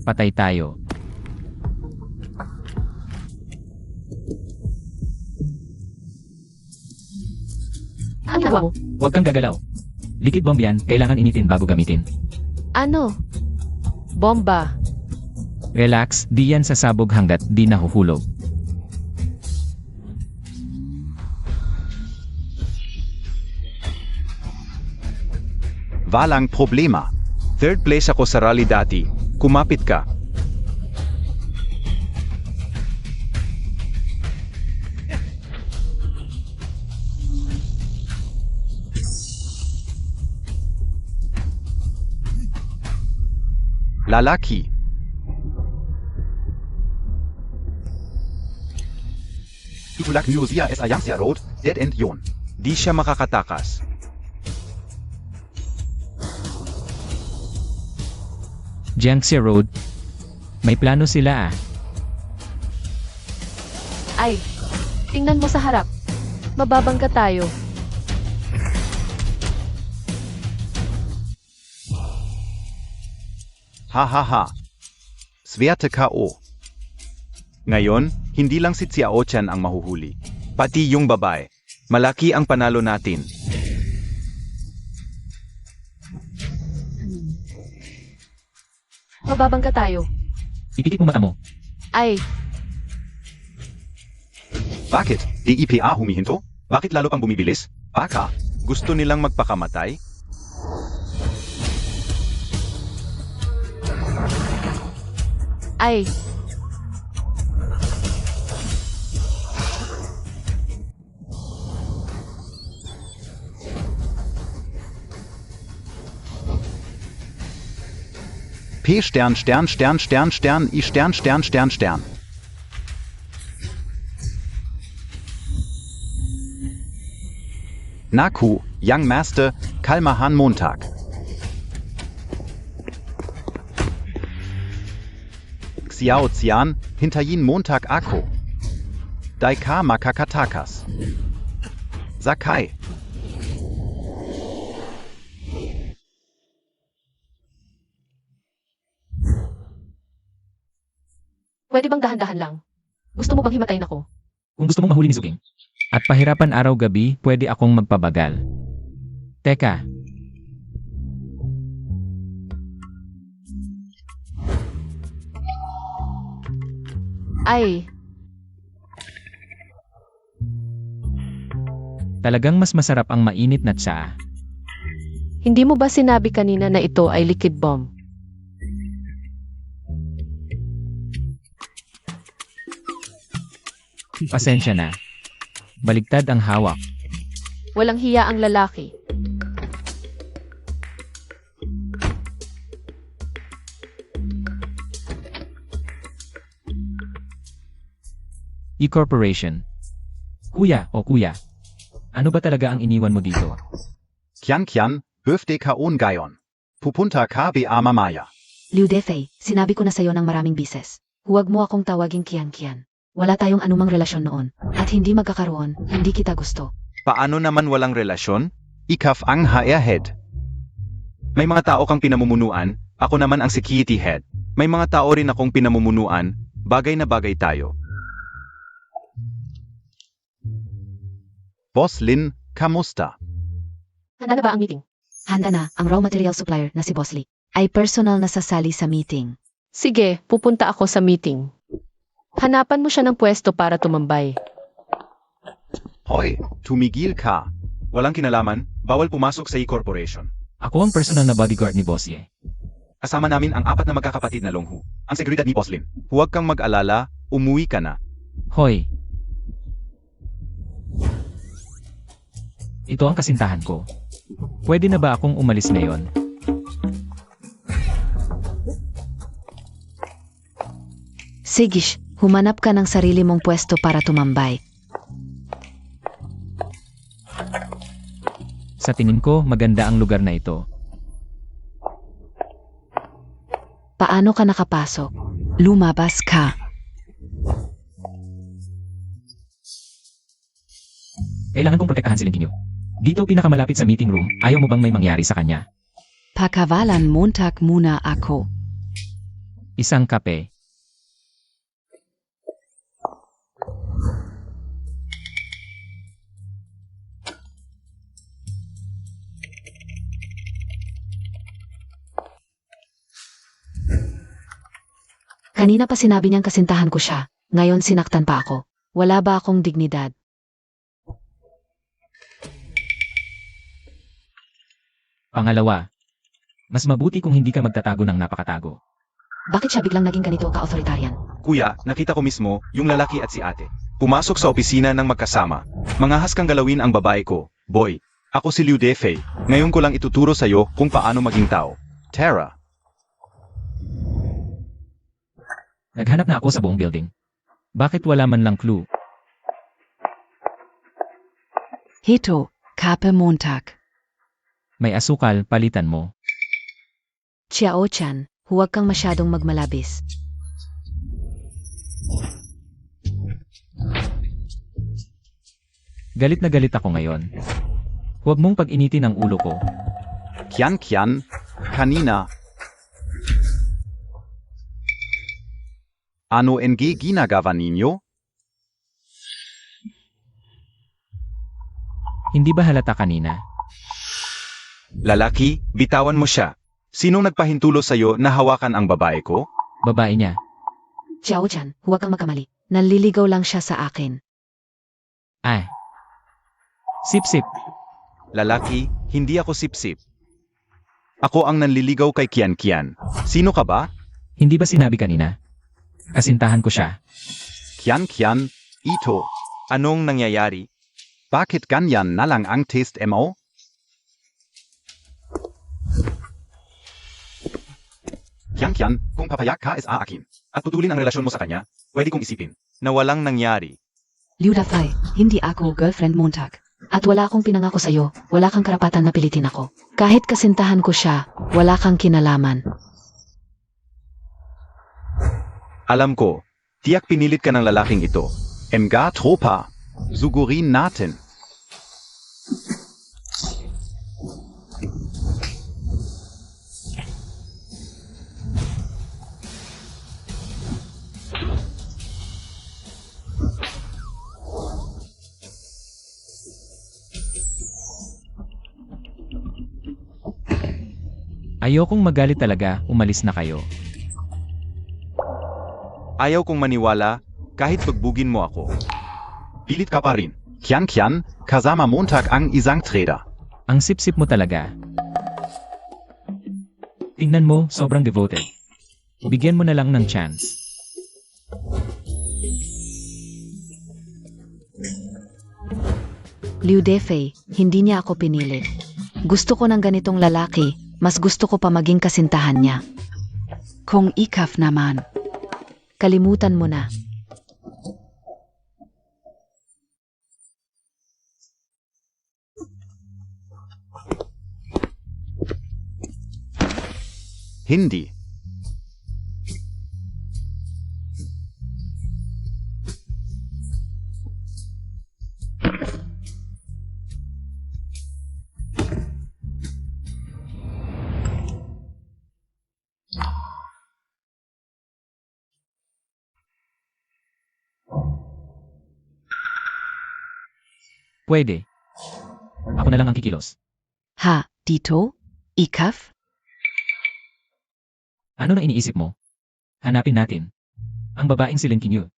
Patay tayo. Ano ginagawa mo? Huwag kang gagalaw. Liquid bomb yan, kailangan initin bago gamitin. Ano? Bomba. Relax, di yan sasabog hanggat di nahuhulog. Walang problema. Third place ako sa rally dati. Kumapit ka. Lalaki. Itulak Musia es ayang siya road, dead end yun. Di siya makakatakas. Jiangxia Road. May plano sila ah. Ay, tingnan mo sa harap. Mababangga tayo. Ha ha ha. Swerte K.O. Ngayon, hindi lang si Xiaochan ang mahuhuli. Pati yung babae. Malaki ang panalo natin. Mababangga tayo. Ipikit mo mata mo. Ay, Bakit? DEPA humihinto? Bakit lalo pang bumibilis? Baka. Gusto nilang magpakamatay? ay. P Stern Stern Stern Stern Stern I Stern Stern Stern Stern. Naku, Young Master, Kalmahan Montag. Xiao Xian, Hinteryin Montag Akko. Daika Makakatakas. Sakai. Pwede bang dahan-dahan lang? Gusto mo bang himatayin ako? Kung gusto mong mahuli ni Zuking. At pahirapan araw-gabi, pwede akong magpabagal. Teka, Ay, talagang mas masarap ang mainit na tsaa. hindi mo ba sinabi kanina na ito ay liquid bomb? Pasensya na. Baligtad ang hawak. Walang hiya ang lalaki. E-Corporation. Kuya o kuya, ano ba talaga ang iniwan mo dito? Kian Kian, Höfde Kaon Gayon. Pupunta KBA Mamaya. Liu Defei, sinabi ko na sa'yo ng maraming bises. Huwag mo akong tawaging Kian-Kian. Wala tayong anumang relasyon noon. At hindi magkakaroon, hindi kita gusto. Paano naman walang relasyon? Ikaf ang HR head. May mga tao kang pinamumunuan, ako naman ang security head. May mga tao rin akong pinamumunuan, bagay na bagay tayo. Boss Lin, kamusta? Handa na ba ang meeting? Handa na, ang raw material supplier na si Boss Lee ay personal na sasali sa meeting. Sige, pupunta ako sa meeting. Hanapan mo siya ng pwesto para tumambay. Hoy, tumigil ka. Walang kinalaman, bawal pumasok sa E-Corporation. Ako ang personal na bodyguard ni Boss Ye. Kasama namin ang 4 na magkakapatid na Longhu. Ang seguridad ni Boss Lin. Huwag kang mag-alala, umuwi ka na. Hoy! Ito ang kasintahan ko. Pwede na ba akong umalis ngayon? Sigish, humanap ka ng sarili mong pwesto para tumambay. Sa tingin ko, maganda ang lugar na ito. Paano ka nakapasok? Lumabas ka. Kailangan kong protektahan si Linkinyo. Dito pinakamalapit sa meeting room, ayaw mo bang may mangyari sa kanya? Pakawalan Montag muna ako. Isang kape. Kanina pa sinabi niyang kasintahan ko siya. Ngayon sinaktan pa ako. Wala ba akong dignidad? Pangalawa, mas mabuti kung hindi ka magtatago ng napakatago. Bakit siya biglang naging ganito ka-authoritarian? Kuya, nakita ko mismo, yung lalaki at si ate. Pumasok sa opisina ng magkasama. Mangahas kang galawin ang babae ko. Boy, ako si Liu Defei. Ngayon ko lang ituturo sa'yo kung paano maging tao. Tara. Naghanap na ako sa buong building. Bakit wala man lang clue? Heto, Kape Montag. May asukal, palitan mo. Chiao-chan, huwag kang masyadong magmalabis. Galit na galit ako ngayon. Huwag mong pag-initin ang ulo ko. Kian Kian, kanina. Ano ng ginagawa ninyo? Hindi ba halata kanina? Lalaki, bitawan mo siya. Sinong nagpahintulo sa'yo na hawakan ang babae ko? Babae niya. Chiao-chan, huwag kang magkamali. Naliligaw lang siya sa akin. Ay. Sip-sip. Lalaki, hindi ako sip-sip. Ako ang nanliligaw kay Kian Kian. Sino ka ba? Hindi ba sinabi kanina? Kasintahan ko siya. Kian Kian, ito. Anong nangyayari? Bakit ganyan na lang ang taste mo? Kian Kian, kung papayag ka is aakin, at putulin ang relasyon mo sa kanya, pwede kong isipin na walang nangyari. Liu Dafai, hindi ako girlfriend Montag. At wala akong pinangako sa'yo, wala kang karapatan na pilitin ako. Kahit kasintahan ko siya, wala kang kinalaman. Alam ko, tiyak pinilit ka ng lalaking ito. Mga tropa, sugurin natin. Ayokong magalit talaga, umalis na kayo. Ayaw kong maniwala, kahit pagbugin mo ako. Pilit ka pa rin. Kian Kian, kasama Montag ang isang trader. Ang sip-sip mo talaga. Tingnan mo, sobrang devoted. Bigyan mo na lang ng chance. Liu Defei, hindi niya ako pinili. Gusto ko ng ganitong lalaki, mas gusto ko pa maging kasintahan niya. Kung ikaf naman. Kalimutan mo na. Hindi. Pwede. Ako na lang ang kikilos. Ha, dito? Ikaf? Ano na iniisip mo? Hanapin natin. Ang babaeng si Lin Qingyu.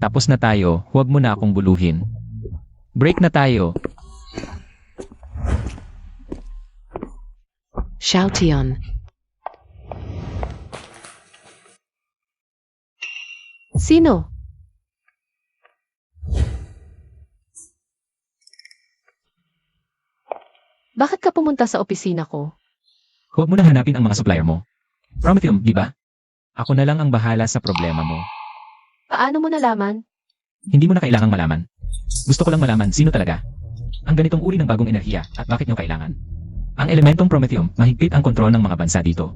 Tapos na tayo, huwag mo na akong buluhin. Break na tayo. Xiaotian. Sino? Bakit ka pumunta sa opisina ko? Huwag mo na hanapin ang mga supplier mo. Prometheum, di ba? Ako na lang ang bahala sa problema mo. Paano mo nalaman? Hindi mo na kailangang malaman. Gusto ko lang malaman sino talaga. Ang ganitong uri ng bagong enerhiya at bakit nyo kailangan. Ang elementong Prometheum, mahigpit ang kontrol ng mga bansa dito.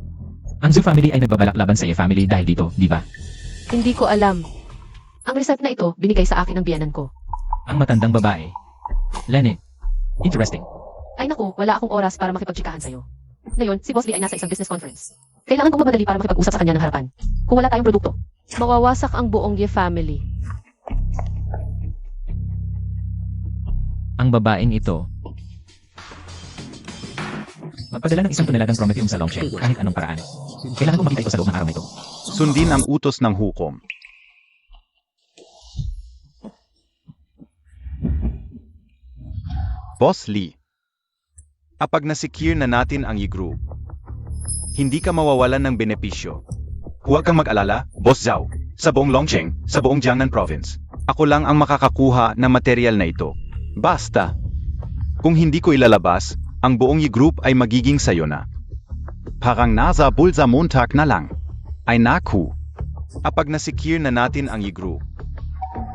Ang Zhu family ay nagbabalak laban sa Ye family dahil dito, di ba? Hindi ko alam. Ang result na ito, binigay sa akin ng biyanan ko. Ang matandang babae. Lenny. Interesting. Ay naku, wala akong oras para makipagtsikahan sa'yo. Ngayon, si Boss Lee ay nasa isang business conference. Kailangan kong mamadali para makipag-usap sa kanya ng harapan. Kung wala tayong produkto, mawawasak ang buong Ye family. Ang babaeng ito. Magpadala ng 1 tonelagang Prometheum sa Longsheng kahit anong paraan. Kailangan kong makita ito sa loob ng araw na ito. Sundin ang utos ng hukom. Boss Lee, kapag na-secure na natin ang e-group, hindi ka mawawalan ng benepisyo. Huwag kang mag-alala, Boss Zhao, sa buong Longsheng, sa buong Jiangnan Province. Ako lang ang makakakuha ng material na ito. Basta, kung hindi ko ilalabas, ang buong e-group ay magiging sayo na. Parang nasa bulsa Montag na lang. Ay naku, Apag na-secure na natin ang Yi-group,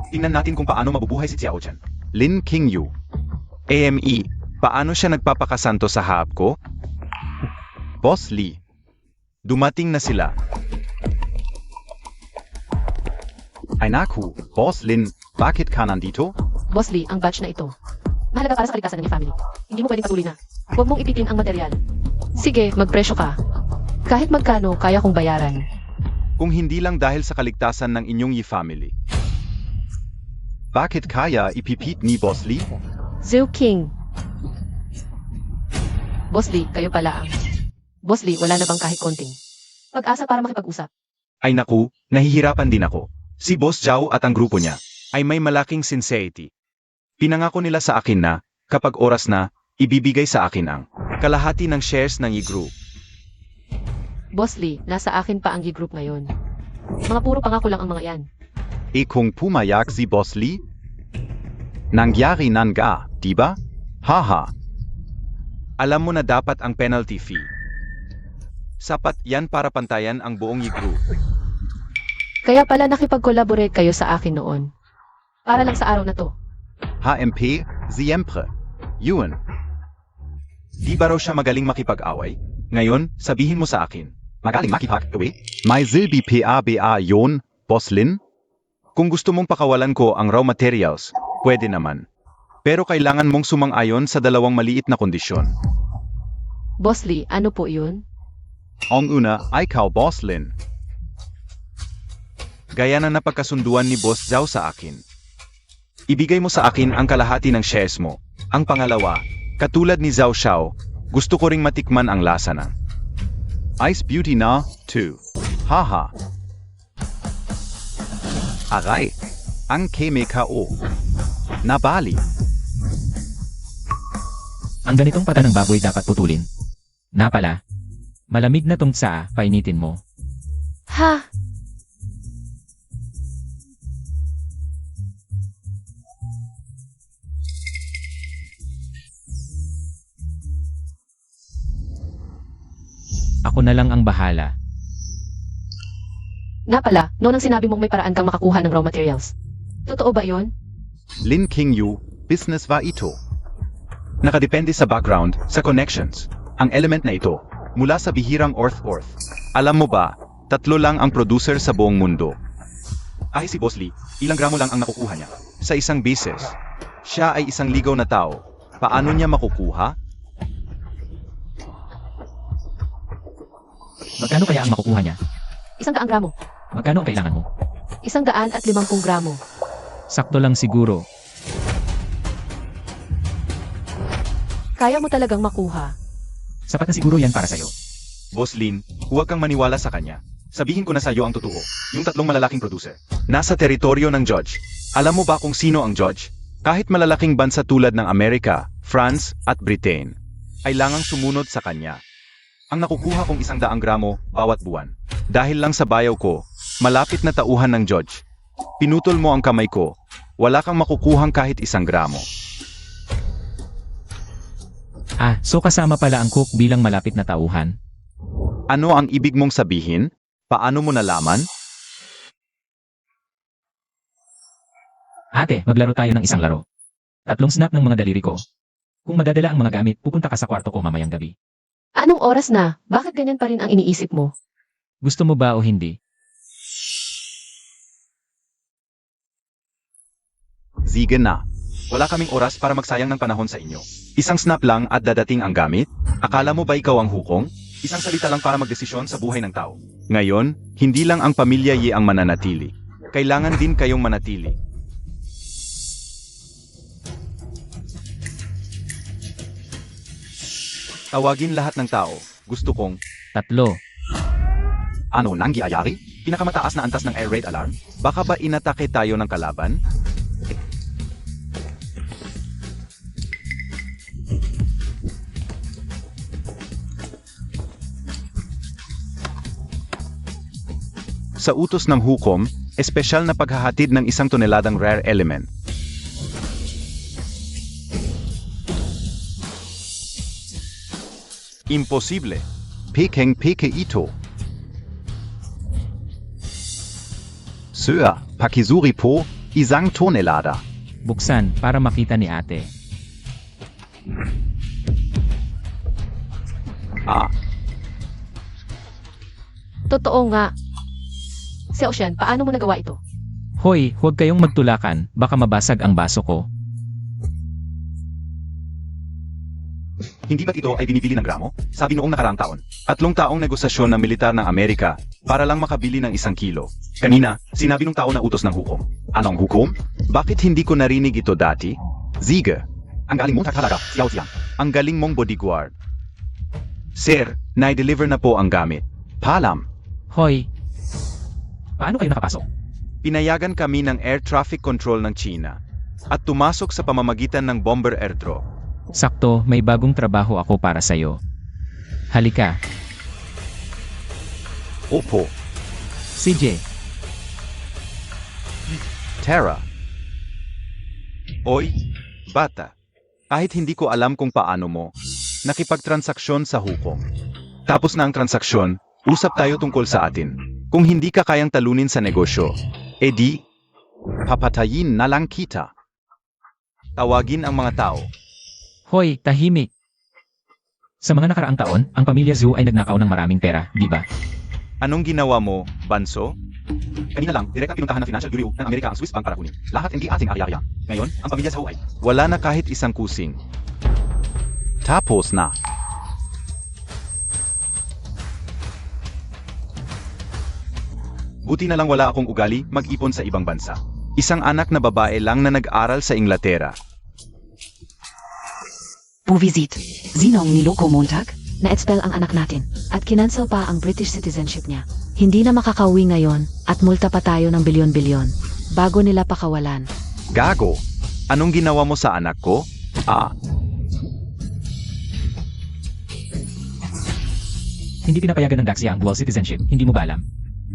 Tingnan natin kung paano mabubuhay si Xiao Chen. Lin Qingyu, AME, paano siya nagpapakasanto sa hab ko? Boss Lee, dumating na sila. Ay naku, Boss Lin, bakit ka nandito? Boss Lee, ang batch na ito. Mahalaga para sa kaligtasan ng iyong family. Hindi mo pwedeng patuloy na. Huwag mong ipitin ang material. Sige, magpresyo ka. Kahit magkano, kaya kong bayaran. Kung hindi lang dahil sa kaligtasan ng inyong Yi family. Bakit kaya ipipit ni Boss Lee? Zhu King. Boss Lee, kayo pala ang... Boss Lee, wala na bang kahit konting pag-asa para makipag-usap? Ay naku, nahihirapan din ako. Si Boss Zhao at ang grupo niya ay may malaking sincerity. Pinangako nila sa akin na, kapag oras na, ibibigay sa akin ang kalahati ng shares ng Yi-group. Boss Lee, nasa akin pa ang G-Group ngayon. Mga puro pangako lang ang mga yan. Kung pumayag si Boss Lee? Nangyari nanga, diba? Haha. Alam mo na dapat ang penalty fee. Sapat yan para pantayan ang buong Yi-group. Kaya pala nakipag-collaborate kayo sa akin noon. Para lang sa araw na to. HMP, siempre. Yun. Di ba raw siya magaling makipag-away? Ngayon, sabihin mo sa akin. Magaling makipag-away? May silbi PABA yun, Boss Lin? Kung gusto mong pakawalan ko ang raw materials, pwede naman. Pero kailangan mong sumang-ayon sa dalawang maliit na kondisyon. Boss Lee, ano po yun? Ang una, ikaw Boss Lin. Gaya na napagkasunduan ni Boss Zhao sa akin. Ibigay mo sa akin ang kalahati ng shares mo. Ang pangalawa, katulad ni Zhao Xiao, gusto ko ring matikman ang lasa ng Ice Beauty na, 2. Haha. Aray, ang KMKO. Nabali. Ang ganitong pata ng baboy dapat putulin. Na pala, malamig na tong tsaa, painitin mo. Ha? Ako na lang ang bahala. Nga pala, noon ang sinabi mong may paraan kang makakuha ng raw materials. Totoo ba yun? Lin Qingyu, business va ito. nakadepende sa background, sa connections. Ang element na ito, mula sa bihirang Orth. Alam mo ba, 3 lang ang producer sa buong mundo. Ay si Boss Lee, ilang gramo lang ang nakukuha niya. Sa isang business, siya ay isang ligaw na tao. Paano niya makukuha? Magkano kaya ang makukuha niya? 100 gramo. Magkano ang kailangan mo? 150 gramo. Sakto lang siguro. Kaya mo talagang makuha. Sapat na siguro yan para sa'yo. Boss Lin, huwag kang maniwala sa kanya. Sabihin ko na sa iyo ang totoo. Yung 3 malalaking producer. Nasa teritoryo ng judge. Alam mo ba kung sino ang judge? Kahit malalaking bansa tulad ng Amerika, France, at Britain, ay langang sumunod sa kanya. Ang nakukuha kong 100 gramo bawat buwan. Dahil lang sa bayaw ko, malapit na tauhan ng judge. Pinutol mo ang kamay ko. Wala kang makukuhang kahit 1 gramo. Ah, so kasama pala ang cook bilang malapit na tauhan? Ano ang ibig mong sabihin? Paano mo nalaman? Ate, maglaro tayo ng isang laro. 3 snap ng mga daliri ko. Kung madadala ang mga gamit, pupunta ka sa kwarto ko mamayang gabi. Anong oras na? Bakit ganyan pa rin ang iniisip mo? Gusto mo ba o hindi? Sige na. Wala kaming oras para magsayang ng panahon sa inyo. 1 snap lang at dadating ang gamit? Akala mo ba ikaw ang hukong? 1 salita lang para magdesisyon sa buhay ng tao. Ngayon, hindi lang ang pamilya Yi ang mananatili. Kailangan din kayong manatili. Tawagin lahat ng tao. Gusto kong 3. Ano nangyayari? pinakamataas na antas ng air raid alarm. Baka ba inatake tayo ng kalaban? Sa utos ng hukom, espesyal na paghahatid ng 1 toneladang rare element. Imposible. Peking ito. Sir, pakizuri po, isang tonelada. Buksan para makita ni ate. Ah, Totoo nga. Si Ocean, paano mo nagawa ito? Hoy, huwag kayong magtulakan, baka mabasag ang baso ko. hindi ba't ito ay binibili ng gramo? Sabi noong nakaraang taon. 3 taong negosasyon ng militar ng Amerika para lang makabili ng 1 kilo. Kanina, Sinabi nung tao na utos ng hukom. Anong hukom? bakit hindi ko narinig ito dati? Ziege, Ang galing mong talaga, Xiao Xiang. ang galing mong bodyguard. Sir, na-deliver na po ang gamit. Paalam. Hoy, paano kayo nakapasok? Pinayagan kami ng Air Traffic Control ng China at tumasok sa pamamagitan ng bomber airdrop. Sakto, may bagong trabaho ako para sa'yo. Halika, Opo. CJ. Tara. Oy, bata, kahit hindi ko alam kung paano mo, nakipagtransaksyon sa hukom. Tapos na ang transaksyon, usap tayo tungkol sa atin. Kung hindi ka kayang talunin sa negosyo, edi, Papatayin na lang kita. tawagin ang mga tao. Hoy, tahimik. Sa mga nakaraang taon, ang pamilya Zhu ay nagnakaw ng maraming pera, di ba? Anong ginawa mo, Banso? Kanina lang, direktang pinuntahan ng Financial Bureau ng Amerika ang Swiss Bank para kunin. Lahat hindi ating ari-ariya. Ngayon, ang pamilya sa Hawaii. Wala na kahit isang kusing. Tapos na. Buti na lang wala akong ugali mag-ipon sa ibang bansa. Isang anak na babae lang na nag-aral sa Inglaterra. Buvisit. Sinong niloko Montag? Na-expel ang anak natin at kinansel pa ang British citizenship niya. Hindi na makakauwi ngayon at multa pa tayo ng bilyon-bilyon bago nila pakawalan. Gago! Anong ginawa mo sa anak ko? Ah, Hindi pinapayagan ng Daxia ang dual citizenship, hindi mo ba alam?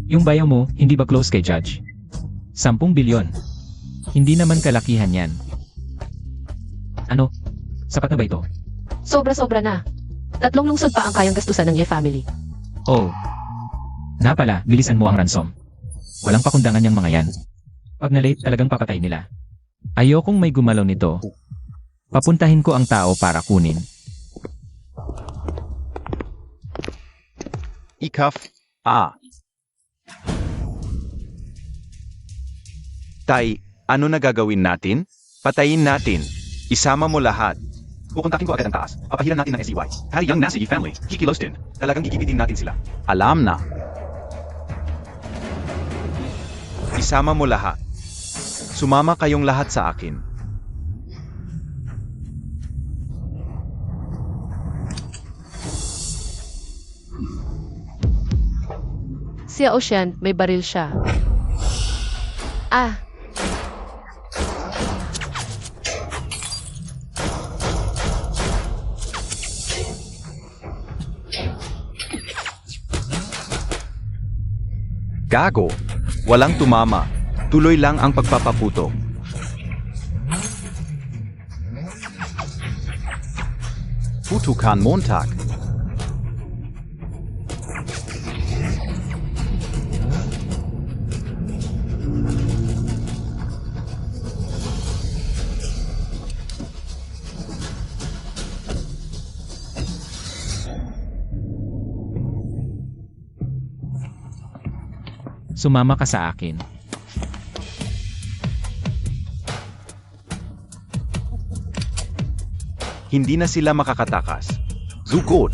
Yung bayaw mo, hindi ba close kay Judge? 10 bilyon. Hindi naman kalakihan yan. Ano? Sapat na ba ito? Sobra-sobra na. 3 lungsod pa ang kayang gastusan ng Ye family. Oh. Na pala, bilisan mo ang ransom. Walang pakundangan yung mga yan. Pag na-late talagang papatay nila. Ayokong may gumalaw nito. Papuntahin ko ang tao para kunin. Ikaf. ah. Tay, ano na gagawin natin? Patayin natin. Isama mo lahat. Kukontakin ko agad ang taas. Papahiran natin ng SEY. Harry Young Nasi family. Kikilos din. Talagang gigigitin natin sila. Alam na. Isama mo lahat. Sumama kayong lahat sa akin. Si Ocean, may baril siya. Ah, Gago. Walang tumama. Tuloy lang ang pagpapaputo. Putukan Montag. Sumama ka sa akin. Hindi na sila makakatakas. Zugot.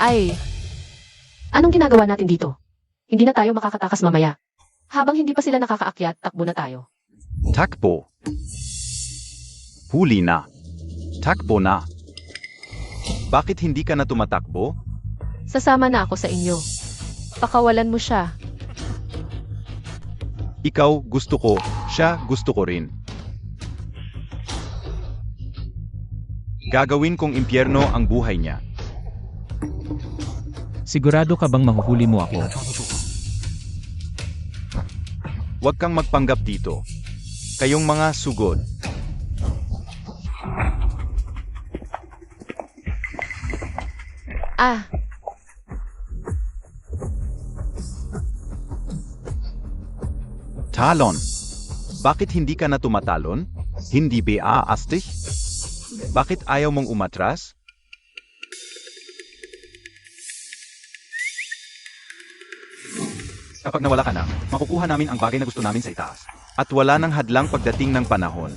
ay. Anong ginagawa natin dito? Hindi na tayo makakatakas mamaya. Habang hindi pa sila nakakaakyat, takbo na tayo. Takbo. Huli na. Takbo na. Bakit hindi ka na tumatakbo? Sasama na ako sa inyo. Pakawalan mo siya. Ikaw gusto ko, siya gusto ko rin. Gagawin kong impyerno ang buhay niya. Sigurado ka bang mahuhuli mo ako? Huwag kang magpanggap dito. Kayong mga sugod. Ah, Talon. Bakit hindi ka na tumatalon? Hindi ba astig? Bakit ayaw mong umatras? Kapag nawala ka na, makukuha namin ang bagay na gusto namin sa itaas. At wala nang hadlang pagdating ng panahon.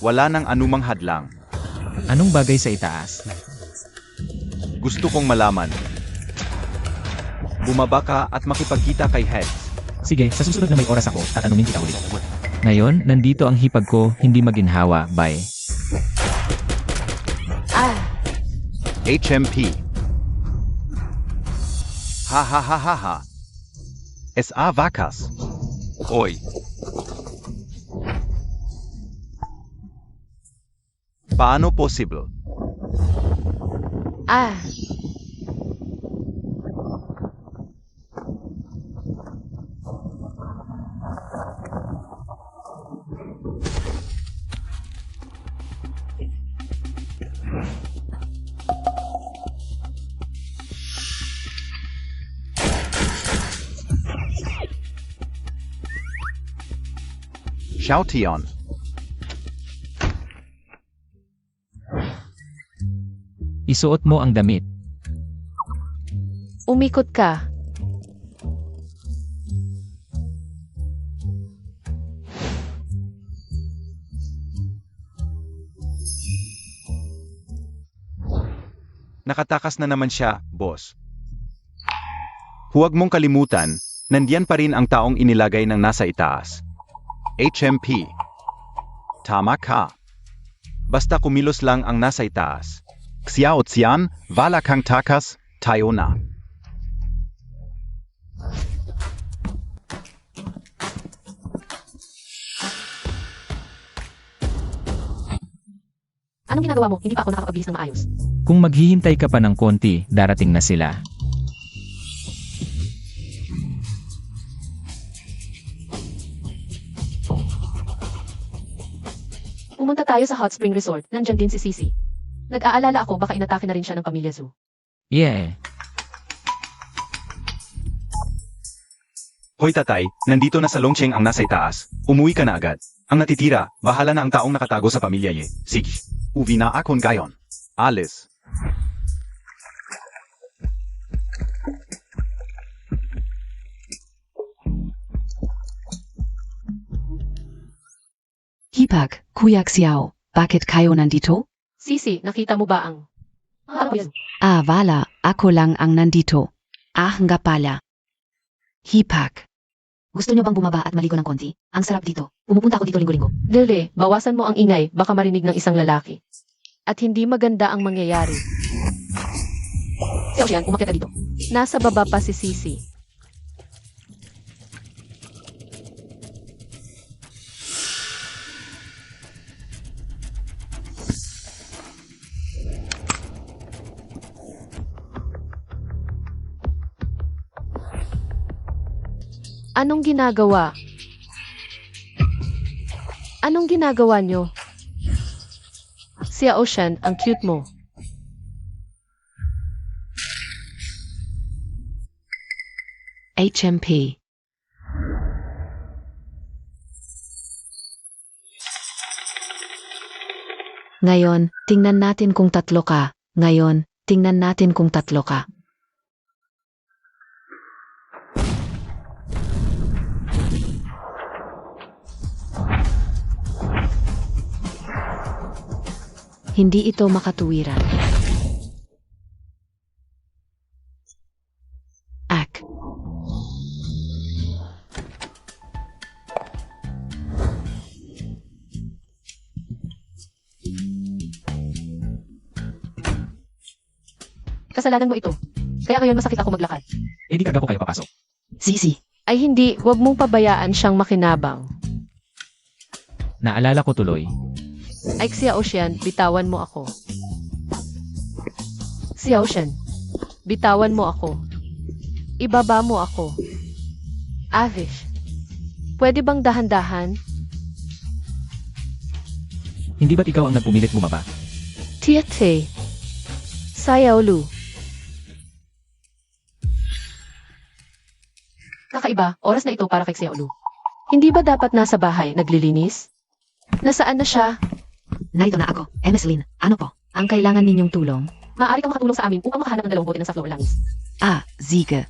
Wala nang anumang hadlang. Anong bagay sa itaas? Gusto kong malaman. Bumaba ka at makipagkita kay Heads. Sige, sa susunod na may oras ako, tatanungin kita ulit. Ngayon, nandito ang hipag ko, hindi maginhawa, bye. HMP. Ha ha ha ha ha. SA vacas. Oy. Paano possible? Shoution. Isuot mo ang damit. Umikot ka. Nakatakas na naman siya, boss. Huwag mong kalimutan, nandiyan pa rin ang taong inilagay ng nasa itaas. HMP. Tama ka. Basta kumilos lang ang nasa itaas. Xiao Xian, wala kang takas, tayo na. Anong ginagawa mo? Hindi pa ako nakakapagbihis ng maayos. Kung maghihintay ka pa ng konti, darating na sila. Pumunta tayo sa Hot Spring Resort. Nandyan din si Sisi. Nag-aalala ako baka inatake na rin siya ng pamilya Zhu. Yeah. Hoy tatay, nandito na sa Longcheng ang nasa itaas. Umuwi ka na agad. Ang natitira, bahala na ang taong nakatago sa pamilya Ye. Sige, uwi na akon gayon. Alice. Hipag, Kuya Xiao, bakit kayo nandito? Sisi, nakita mo ba ang... Ano ba yan? Wala, ako lang ang nandito. Nga pala. Hipag. Gusto niyo bang bumaba at maligo ng konti? Ang sarap dito. Pumupunta ako dito linggo-linggo. Dele, bawasan mo ang ingay, baka marinig ng isang lalaki. At hindi maganda ang mangyayari. Si Ocean, umakyat ka dito. Nasa baba pa si Sisi. Anong ginagawa? Anong ginagawa nyo? Si Ocean, ang cute mo. HMP. Ngayon, tingnan natin kung tatlo ka. Ngayon, tingnan natin kung tatlo ka. Hindi ito makatuwiran. Ak. Kasalanan mo ito. Kaya ngayon masakit ako maglakad. Eh di kagapo kayo papasok. Sisi, Ay hindi, huwag mong pabayaan siyang makinabang. Naalala ko tuloy. Ay si Ocean, bitawan mo ako. Si Ocean, bitawan mo ako. Ibaba mo ako. Avish, pwede bang dahan-dahan? Hindi ba't ikaw ang nagpumilit bumaba? Tiate. Sayaolu. Kakaiba, oras na ito para kay Xiaolu. Hindi ba dapat nasa bahay naglilinis? Nasaan na siya? Narito na ako. Lynn, ano po? Ang kailangan ninyong tulong? Maaari kang makatulong sa amin upang makahanap ng 2 bote ng safflower langis. Ah, Siege.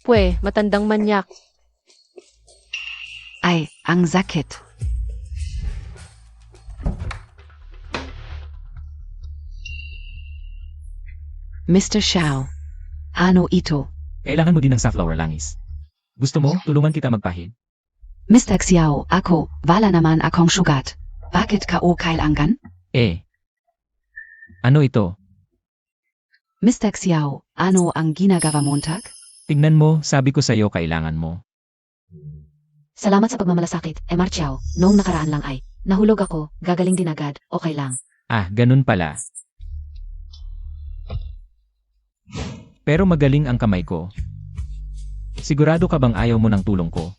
Pwe, matandang manyak. Ay, ang sakit. Mr. Xiao. Ano ito? Kailangan mo din ng safflower langis. Gusto mo, tulungan kita magpahid? Mr. Xiao, ako, wala naman akong sugat. Bakit ka o kailangan? Ano ito? Mr. Xiao, ano ang ginagawa montag? Tingnan mo, sabi ko sa'yo kailangan mo. Salamat sa pagmamalasakit, Chiao. Noong nakaraan lang ay, nahulog ako, gagaling din agad, okay lang. Ah, ganun pala. Pero magaling ang kamay ko. Sigurado ka bang ayaw mo ng tulong ko?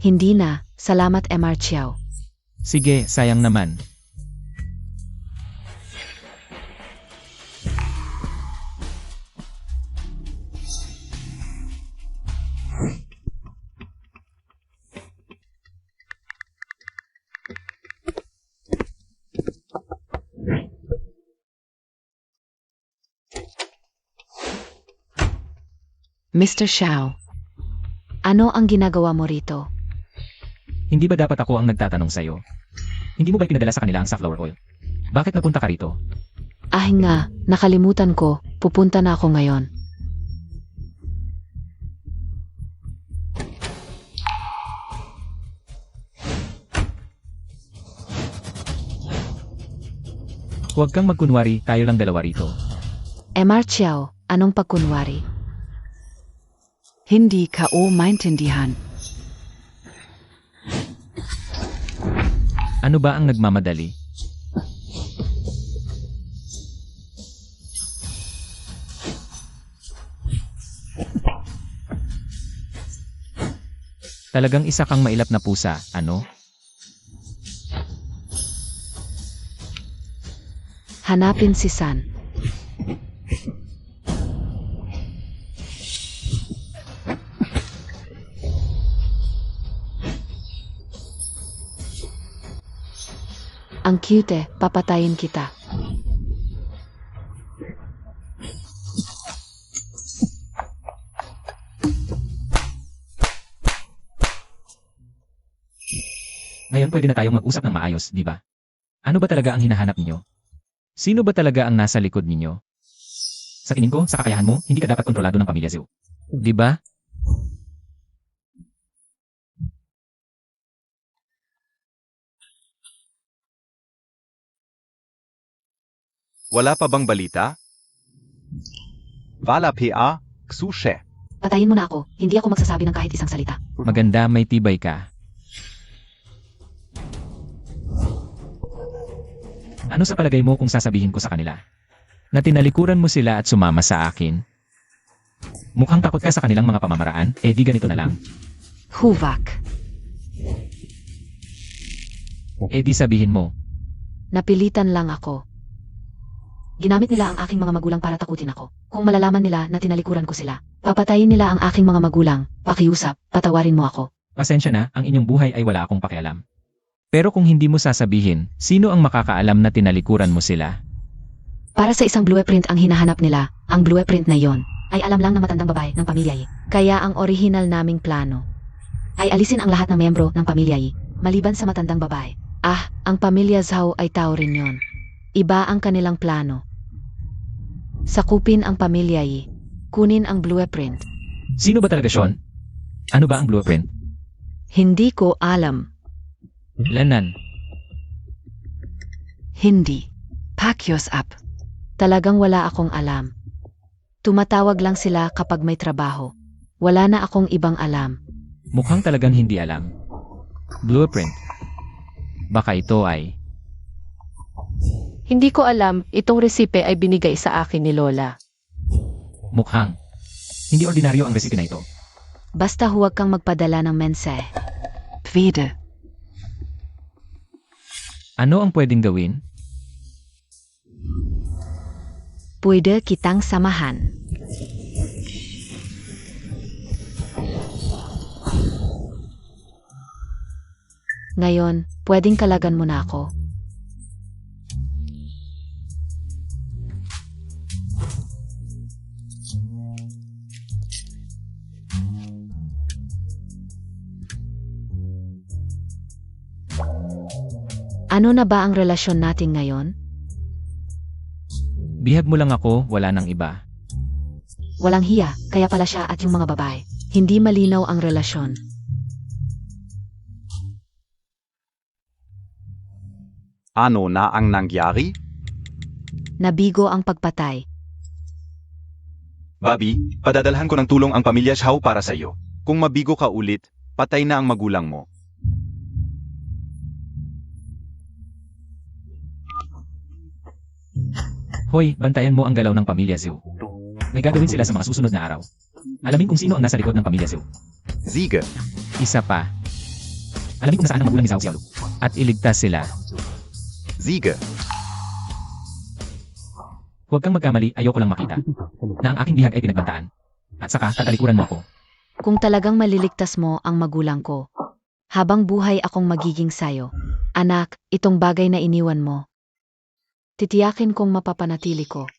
Hindi na, salamat Chiao. Sige, sayang naman. Mr. Xiao, Ano ang ginagawa mo rito? Hindi ba dapat ako ang nagtatanong sa'yo? Hindi mo ba pinadala sa kanila ang safflower oil? Bakit napunta ka rito? Ah nga, nakalimutan ko, pupunta na ako ngayon. Huwag kang magkunwari, tayo lang dalawa rito. Chiao, anong pagkunwari? hindi ka o maintindihan. Ano ba ang nagmamadali? Talagang isa kang mailap na pusa, ano? Hanapin si San. Ang cute, papatayin kita. Ngayon pwede na tayong mag-usap ng maayos, di ba? Ano ba talaga ang hinahanap ninyo? Sino ba talaga ang nasa likod ninyo? Sa tingin ko, sa kakayahan mo, hindi ka dapat kontrolado ng pamilya Zhou. Di ba? Wala pa bang balita? Wala pa, Xushe. Patayin mo na ako, hindi ako magsasabi ng kahit isang salita. Maganda, may tibay ka. Ano sa palagay mo kung sasabihin ko sa kanila? Na tinalikuran mo sila at sumama sa akin? Mukhang takot ka sa kanilang mga pamamaraan, di ganito na lang. Huvak. Di sabihin mo, Napilitan lang ako. Ginamit nila ang aking mga magulang para takutin ako. Kung malalaman nila na tinalikuran ko sila, papatayin nila ang aking mga magulang. Pakiusap, patawarin mo ako. pasensya na, ang inyong buhay ay wala akong pakialam. Pero kung hindi mo sasabihin, sino ang makakaalam na tinalikuran mo sila? Para sa isang blueprint ang hinahanap nila, ang blueprint na yon ay alam lang ng matandang babae ng pamilya Yi. Kaya ang orihinal naming plano ay alisin ang lahat ng miyembro ng pamilya Yi, maliban sa matandang babae. Ah, ang pamilya Zhao ay tao rin yon. Iba ang kanilang plano. Sakupin ang pamilya Yi, kunin ang blueprint. Sino ba talaga Sean? Ano ba ang blueprint? Hindi ko alam. Lanan. Hindi. Pakyos up. Talagang wala akong alam. Tumatawag lang sila kapag may trabaho. Wala na akong ibang alam. Mukhang talagang hindi alam. Blueprint. Baka ito ay... Hindi ko alam, itong resipe ay binigay sa akin ni Lola. Mukhang. Hindi ordinaryo ang recipe na ito. Basta huwag kang magpadala ng mensahe. Pwede. Ano ang pwedeng gawin? Pwede kitang samahan. Ngayon, pwedeng kalagan mo na ako. Ano na ba ang relasyon natin ngayon? Bihag mo lang ako, wala nang iba. Walang hiya, kaya pala siya at yung mga babae. Hindi malinaw ang relasyon. Ano na ang nangyari? Nabigo ang pagpatay. Bobby, padadalhan ko ng tulong ang pamilya Xiao para sa iyo. Kung mabigo ka ulit, patay na ang magulang mo. Hoy, bantayan mo ang galaw ng pamilya Zhu. May gagawin sila sa mga susunod na araw. Alamin kung sino ang nasa likod ng pamilya Zhu. Ziga, Isa pa. Alamin kung nasaan ang magulang ni Zhao Xiaolu. At iligtas sila. Ziga, Huwag kang magkamali, ayoko lang makita na ang aking bihag ay pinagbantaan. At saka, tatalikuran mo ako. Kung talagang maliligtas mo ang magulang ko, habang buhay akong magiging sayo. Anak, itong bagay na iniwan mo. Titiyakin kong mapapanatili ko.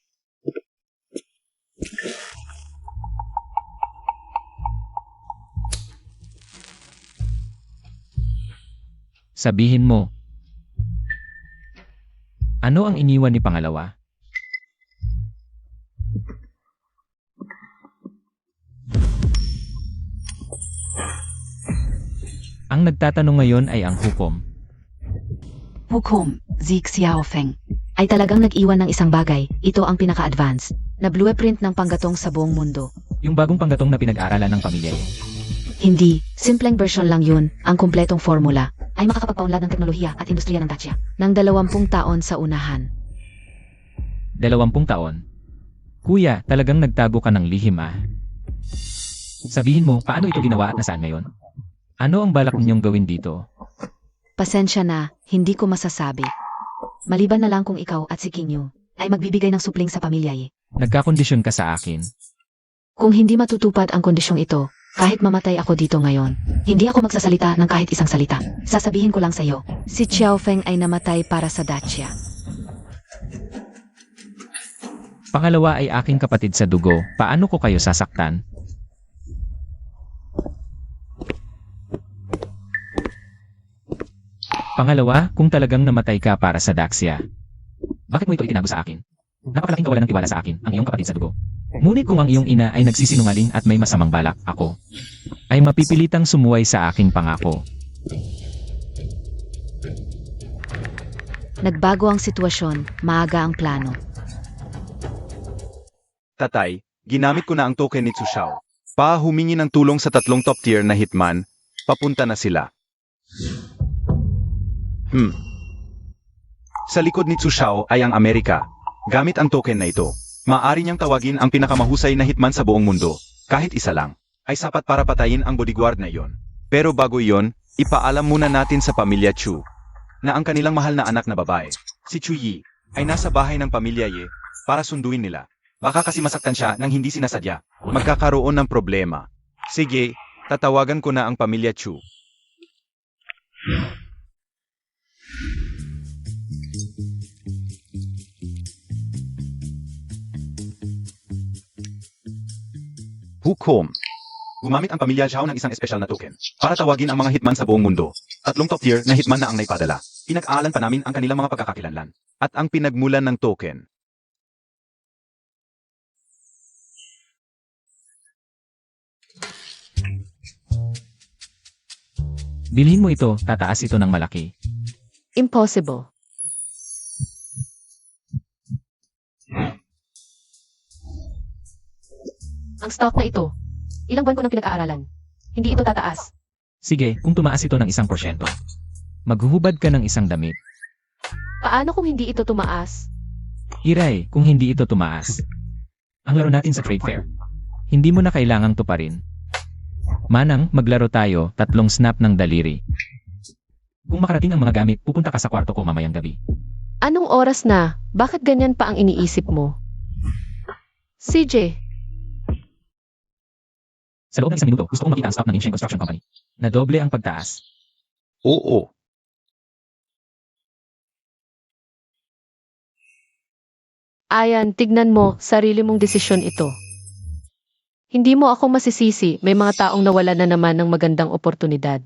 Sabihin mo. Ano ang iniwan ni pangalawa? Ang nagtatanong ngayon ay ang hukom. Hukom, Zik Xiaofeng. Ay talagang nag-iwan ng isang bagay. Ito ang pinaka-advance na blueprint ng panggatong sa buong mundo. Yung bagong panggatong na pinag-aralan ng pamilya niya. Hindi, simpleng version lang yun. Ang kumpletong formula ay makakapagpaunlad ng teknolohiya at industriya ng Dacia ng 20 taon sa unahan. 20 taon. Kuya, talagang nagtago ka ng lihim ah. Sabihin mo, paano ito ginawa at nasaan ngayon? Ano ang balak ninyong gawin dito? Pasensya na, hindi ko masasabi. Maliban na lang kung ikaw at si Kinyu ay magbibigay ng supling sa pamilya eh. Nagkakondisyon ka sa akin. Kung hindi matutupad ang kondisyong ito, kahit mamatay ako dito ngayon, hindi ako magsasalita ng kahit isang salita. Sasabihin ko lang sa iyo, si Xiaofeng ay namatay para sa Dacia. Pangalawa ay aking kapatid sa dugo. Paano ko kayo sasaktan? Pangalawa, kung talagang namatay ka para sa Dacia, bakit mo ito itinago sa akin? Napakalaking kawalan ng tiwala sa akin, ang iyong kapatid sa dugo. Ngunit kung ang iyong ina ay nagsisinungaling at may masamang balak, ako ay mapipilitang sumuway sa aking pangako. Nagbago ang sitwasyon, maaga ang plano. tatay, ginamit ko na ang token ni Tsu Xiao. Humingi ng tulong sa 3 top tier na hitman, papunta na sila. Sa likod ni Tsu Xiao ay ang Amerika. Gamit ang token na ito, maaari niyang tawagin ang pinakamahusay na hitman sa buong mundo. Kahit isa lang, ay sapat para patayin ang bodyguard na iyon. Pero bago iyon, ipaalam muna natin sa pamilya Chu na ang kanilang mahal na anak na babae, si Chu Yi, ay nasa bahay ng pamilya Ye para sunduin nila. Baka kasi masaktan siya nang hindi sinasadya. Magkakaroon ng problema. Sige, tatawagan ko na ang pamilya Chu. Hukom. Gumamit ang pamilya Zhao ng isang espesyal na token para tawagin ang mga hitman sa buong mundo. 3 top tier na hitman na ang naipadala. Pinag-aalan pa namin ang kanilang mga pagkakakilanlan at ang pinagmulan ng token. Bilhin mo ito, tataas ito ng malaki. Impossible. Ang stock na ito, ilang buwan ko nang pinag-aaralan. Hindi ito tataas. Sige, kung tumaas ito ng 1%, maghuhubad ka ng isang damit. Paano kung hindi ito tumaas? Hiray, kung hindi ito tumaas. Ang laro natin sa trade fair. Hindi mo na kailangang tuparin. Manang, maglaro tayo, 3 snap ng daliri. Kung makarating ang mga gamit, pupunta ka sa kwarto ko mamayang gabi. Anong oras na? Bakit ganyan pa ang iniisip mo? CJ, Sa loob ng isang minuto, gusto kong makita ang stock ng Insheng Construction Company. Na doble ang pagtaas. Oo. Ayan, tignan mo, sarili mong desisyon ito. Hindi mo ako masisisi, may mga taong nawala na naman ng magandang oportunidad.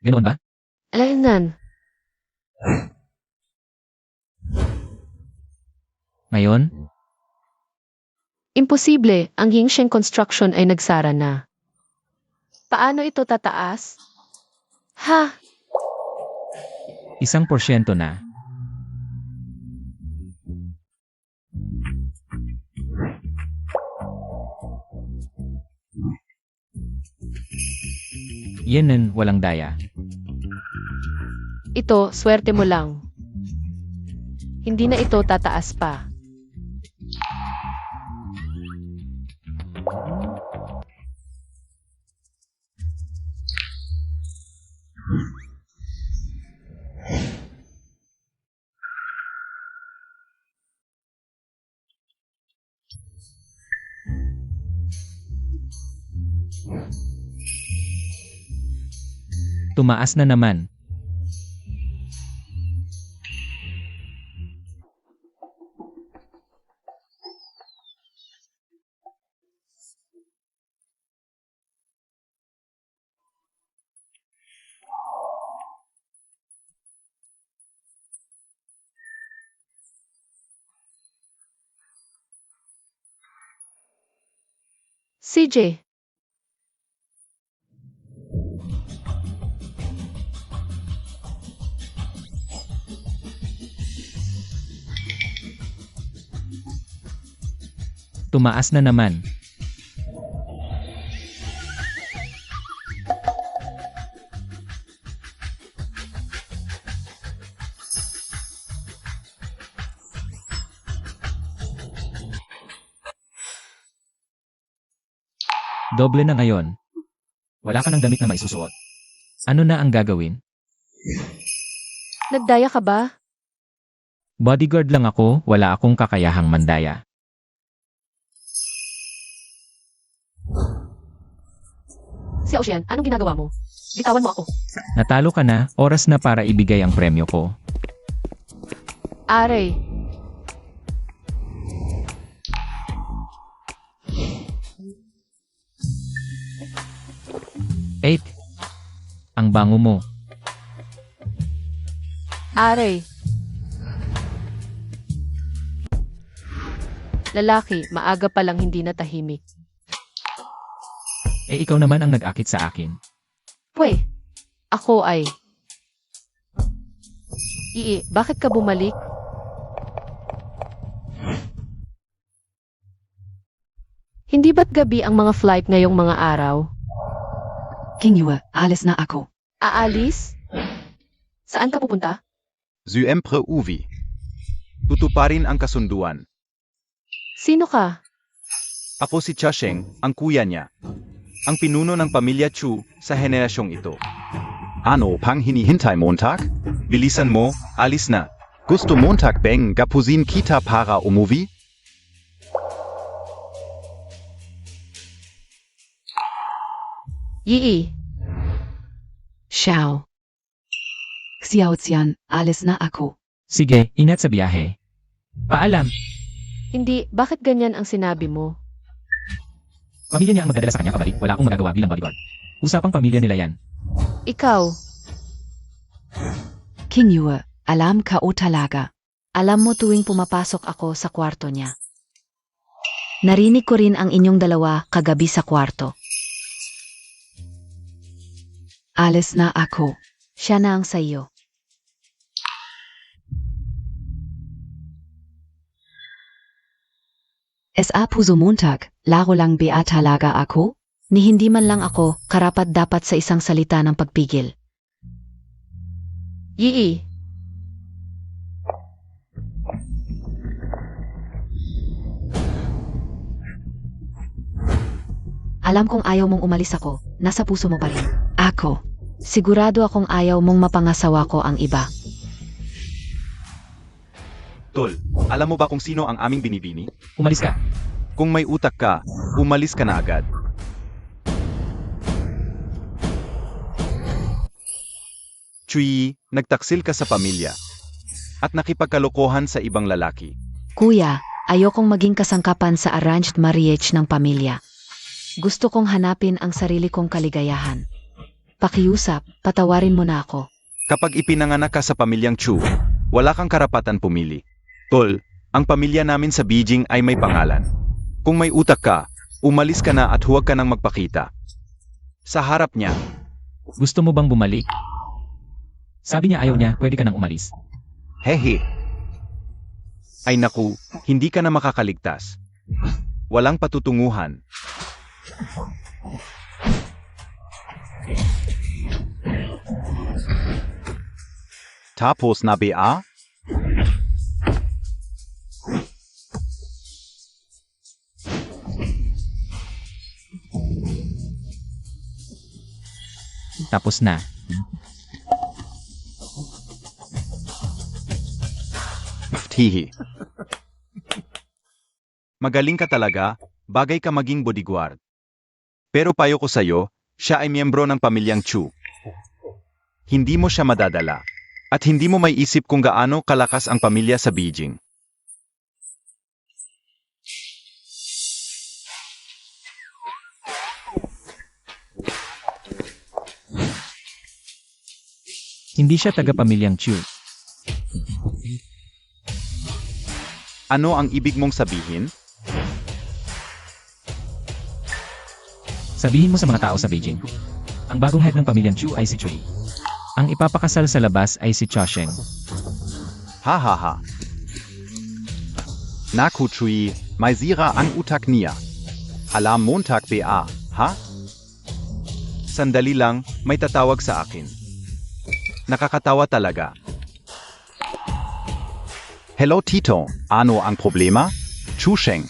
Ganoon ba? Alaynan, Ngayon, imposible, ang Yingsheng Construction ay nagsara na. Paano ito tataas? Ha? 1% na. Yenen, walang daya. Ito, swerte mo lang. Hindi na ito tataas pa. Tumaas na naman. CJ, Tumaas na naman. Doble na ngayon. Wala ka ng damit na maisusuot. Ano na ang gagawin? nagdaya ka ba? Bodyguard lang ako, wala akong kakayahang mandaya. Si Ocean, anong ginagawa mo? Bitawan mo ako. Natalo ka na, oras na para ibigay ang premyo ko. Aray, 8. Ang bango mo. aray. Lalaki, maaga pa lang hindi na tahimik. Eh ikaw naman ang nag-akit sa akin. Pwe, ako ay... bakit ka bumalik? Hindi ba't gabi ang mga flight ngayong mga araw? King Yue, alis na ako. Aalis? Saan ka pupunta? Syempre Uvi. Tutuparin ang kasunduan. Sino ka? Ako si Chasheng, ang kuya niya. Ang pinuno ng pamilya Chu sa henerasyong ito. Ano pang hinihintay Montag? Bilisan mo, alis na. Gusto Montag bang gapusin kita para umuwi? Yii, Xiao. Xiaotian, alis na ako. Sige, ingat sa biyahe. Paalam. hindi, bakit ganyan ang sinabi mo? Pamilya niya ang magdadala sa kanya kabalik, wala akong magagawa bilang bodyguard. Usapang pamilya nila yan. Ikaw, King Yue, alam ka o talaga. Alam mo tuwing pumapasok ako sa kwarto niya. Narinig ko rin ang inyong dalawa kagabi sa kwarto. Alis na ako. Siya na ang sayo. SA Puso Montag, laro lang ba talaga ako? Ni hindi man lang ako karapat dapat sa isang salita ng pagpigil. Yii, Alam kong ayaw mong umalis ako, nasa puso mo pa rin. Ako. Sigurado akong ayaw mong mapangasawa ko ang iba. Tol, Alam mo ba kung sino ang aming binibini? Umalis ka. Kung may utak ka, umalis ka na agad. Chui, nagtaksil ka sa pamilya. At nakipagkalokohan sa ibang lalaki. Kuya, ayokong maging kasangkapan sa arranged marriage ng pamilya. Gusto kong hanapin ang sarili kong kaligayahan. Pakiusap, patawarin mo na ako. Kapag ipinanganak ka sa pamilyang Chu, wala kang karapatan pumili. Tol, ang pamilya namin sa Beijing ay may pangalan. Kung may utak ka, umalis ka na at huwag ka nang magpakita. Sa harap niya, Gusto mo bang bumalik? Sabi niya ayaw niya, pwede ka nang umalis. hehe. Ay naku, hindi ka na makakaligtas. Walang patutunguhan. Tapos na ba? Tapos na. Tihi. Magaling ka talaga, bagay ka maging bodyguard. Pero payo ko sa'yo, siya ay miyembro ng pamilyang Chu. Hindi mo siya madadala. At hindi mo may isip kung gaano kalakas ang pamilya sa Beijing. Hindi siya taga-pamilyang Chu. Ano ang ibig mong sabihin? Sabihin mo sa mga tao sa Beijing. Ang bagong head ng pamilyang Chu ay si Chui. Ang ipapakasal sa labas ay si Cha Sheng. Ha ha ha. Naku Chui, may zira ang utak niya. Alam Montag ba, ha? Sandali lang, may tatawag sa akin. Nakakatawa talaga. Hello Tito, ano ang problema? Chu Sheng.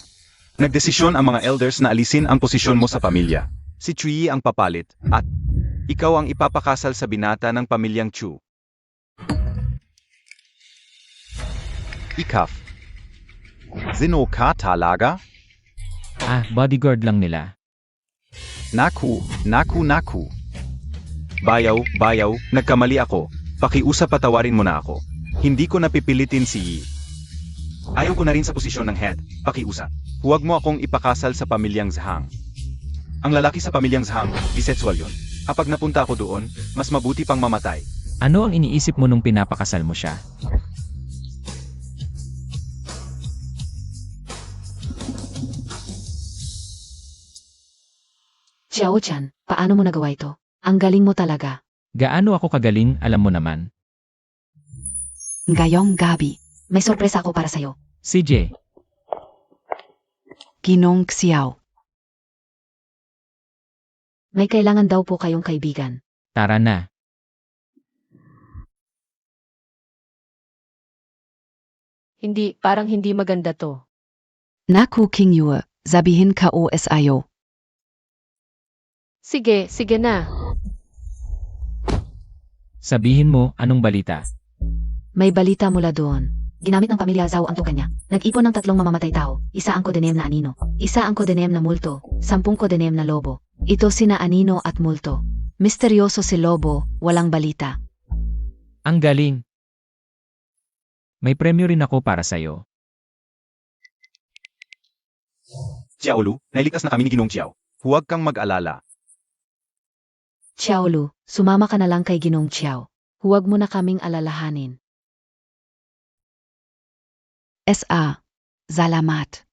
Nagdesisyon ang mga elders na alisin ang posisyon mo sa pamilya. Si Chui ang papalit, at ikaw ang ipapakasal sa binata ng pamilyang Chu. Ikaf. Sino ka talaga? Ah, bodyguard lang nila. Naku. Bayaw, nagkamali ako. Pakiusap patawarin mo na ako. Hindi ko napipilitin si Yi. Ayaw ko na rin sa posisyon ng head. Pakiusap. Huwag mo akong ipakasal sa pamilyang Zhang. Ang lalaki sa pamilyang Zhang, bisexual yun. Kapag napunta ako doon, mas mabuti pang mamatay. Ano ang iniisip mo nung pinapakasal mo siya? Xiao-chan, paano mo nagawa ito? Ang galing mo talaga. Gaano ako kagaling, alam mo naman. Ngayong gabi, May sorpresa ako para sa'yo. CJ, Ginong Xiao. May kailangan daw po kayong kaibigan. tara na. Hindi, parang hindi maganda to. Naku King Yue, sabihin ka OSIO. Sige, sige na. Sabihin mo, anong balita? May balita mula doon. Ginamit ng pamilya Zhao ang tukan niya. Nag-ipon ng 3 mamamatay tao. Isa ang codename na Anino. Isa ang codename na Multo. 10 codename na Lobo. Ito sina Anino at Multo. Misteryoso si Lobo, walang balita. Ang galing. May premyo rin ako para sa'yo. Xiaolu, nailigtas na kami ni Ginong Xiao. Huwag kang mag-alala. Xiaolu, sumama ka na lang kay Ginong Xiao. Huwag mo na kaming alalahanin. SA. Salamat.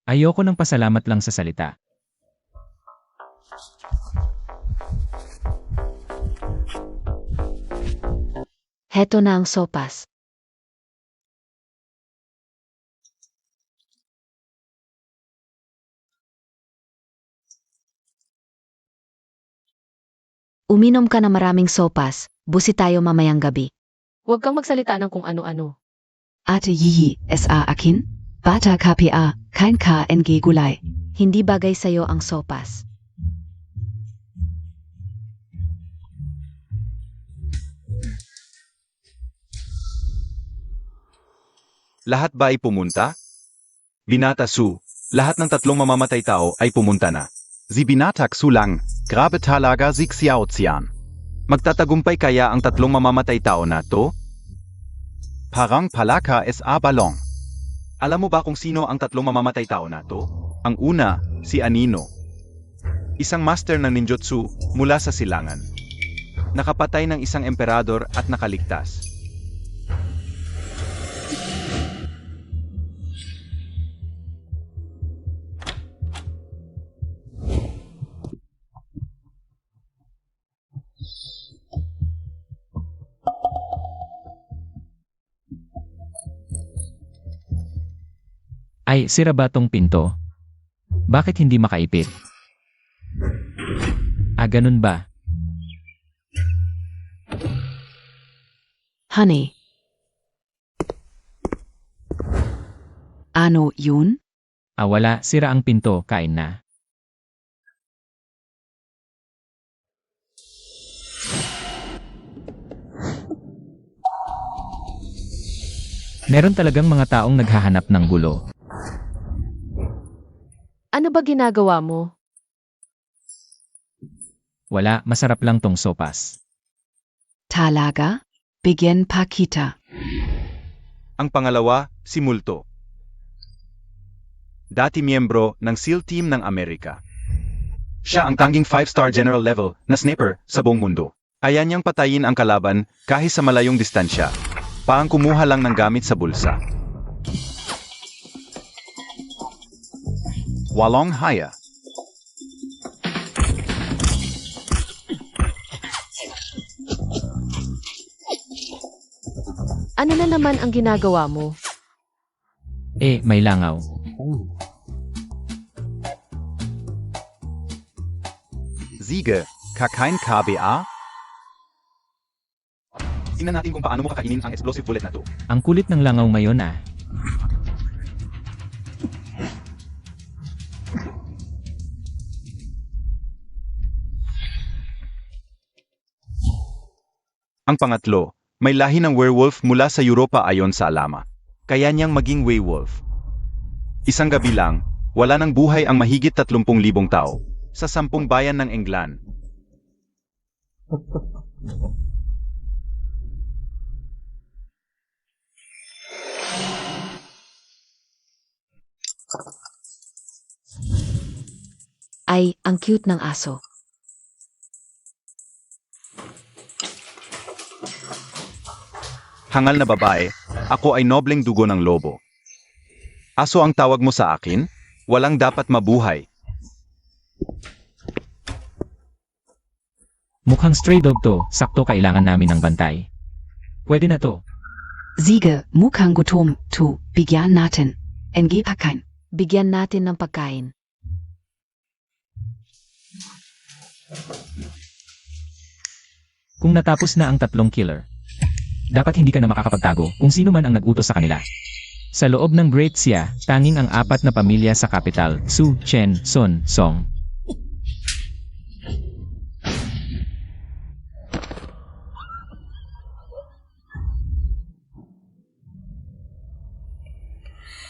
Ayoko ng pasalamat lang sa salita. Heto na ang sopas. Uminom ka na maraming sopas, busi tayo mamayang gabi. Huwag kang magsalita ng kung ano-ano. Ate Yi, SA akin? Bata KPA, kein KNG Gulay. Hindi bagay sa'yo ang sopas. Lahat ba ay pumunta? Binata Su, lahat ng tatlong mamamatay tao ay pumunta na. Sie binatak sulang, grabe talaga si Xiaozian. Magtatagumpay kaya ang tatlong mamamatay tao na to? Parang palaka es a balong. Alam mo ba kung sino ang tatlong mamamatay tao na to? Ang una, si Anino. Isang master ng ninjutsu mula sa silangan. Nakapatay ng isang emperador at nakaligtas. Ay, sira ba tong pinto? Bakit hindi makaipit? Ganun ba? Honey, Ano yun? Wala, sira ang pinto, kain na. Meron talagang mga taong naghahanap ng gulo. Ano ba ginagawa mo? Wala, masarap lang tong sopas. Talaga? Bigyan pa kita. Ang pangalawa, si Multo. Dati miyembro ng SEAL Team ng Amerika. Siya ang tanging 5-star general level na sniper sa buong mundo. Kaya niyang patayin ang kalaban kahit sa malayong distansya. Paang kumuha lang ng gamit sa bulsa. Walong haya. Ano na naman ang ginagawa mo? May langaw. Siege, kakain KBA? Tingnan natin kung paano mo kakainin ang explosive bullet na to. Ang kulit ng langaw ngayon Ang pangatlo, may lahi ng werewolf mula sa Europa ayon sa alama. Kaya niyang maging werewolf. Isang gabi lang, wala nang buhay ang mahigit 30,000 tao sa 10 bayan ng England. ay ang cute ng aso. Hangal na babae, ako ay nobleng dugo ng lobo. Aso ang tawag mo sa akin? Walang dapat mabuhay. Mukhang stray dog to, sakto kailangan namin ng bantay. Pwede na to. Siege, mukhang gutom, tu, bigyan natin. NG pakain. Bigyan natin ng pagkain. Kung natapos na ang 3 killer, dapat hindi ka na makakapagtago kung sino man ang nag-utos sa kanila. Sa loob ng Great Xia, tanging ang 4 na pamilya sa kapital, Su, Chen, Sun, Song.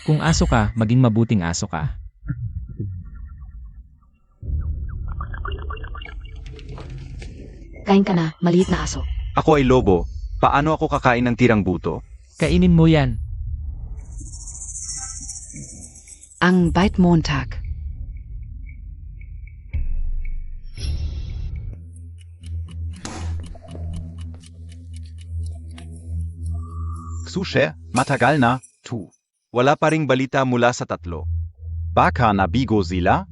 Kung aso ka, maging mabuting aso ka. Kain ka na, maliit na aso. Ako ay lobo. Paano ako kakain ng tirang buto? Kainin mo yan. Ang bait Montag. Ksushe, matagal na, tu. Wala pa ring balita mula sa 3. Baka nabigo sila?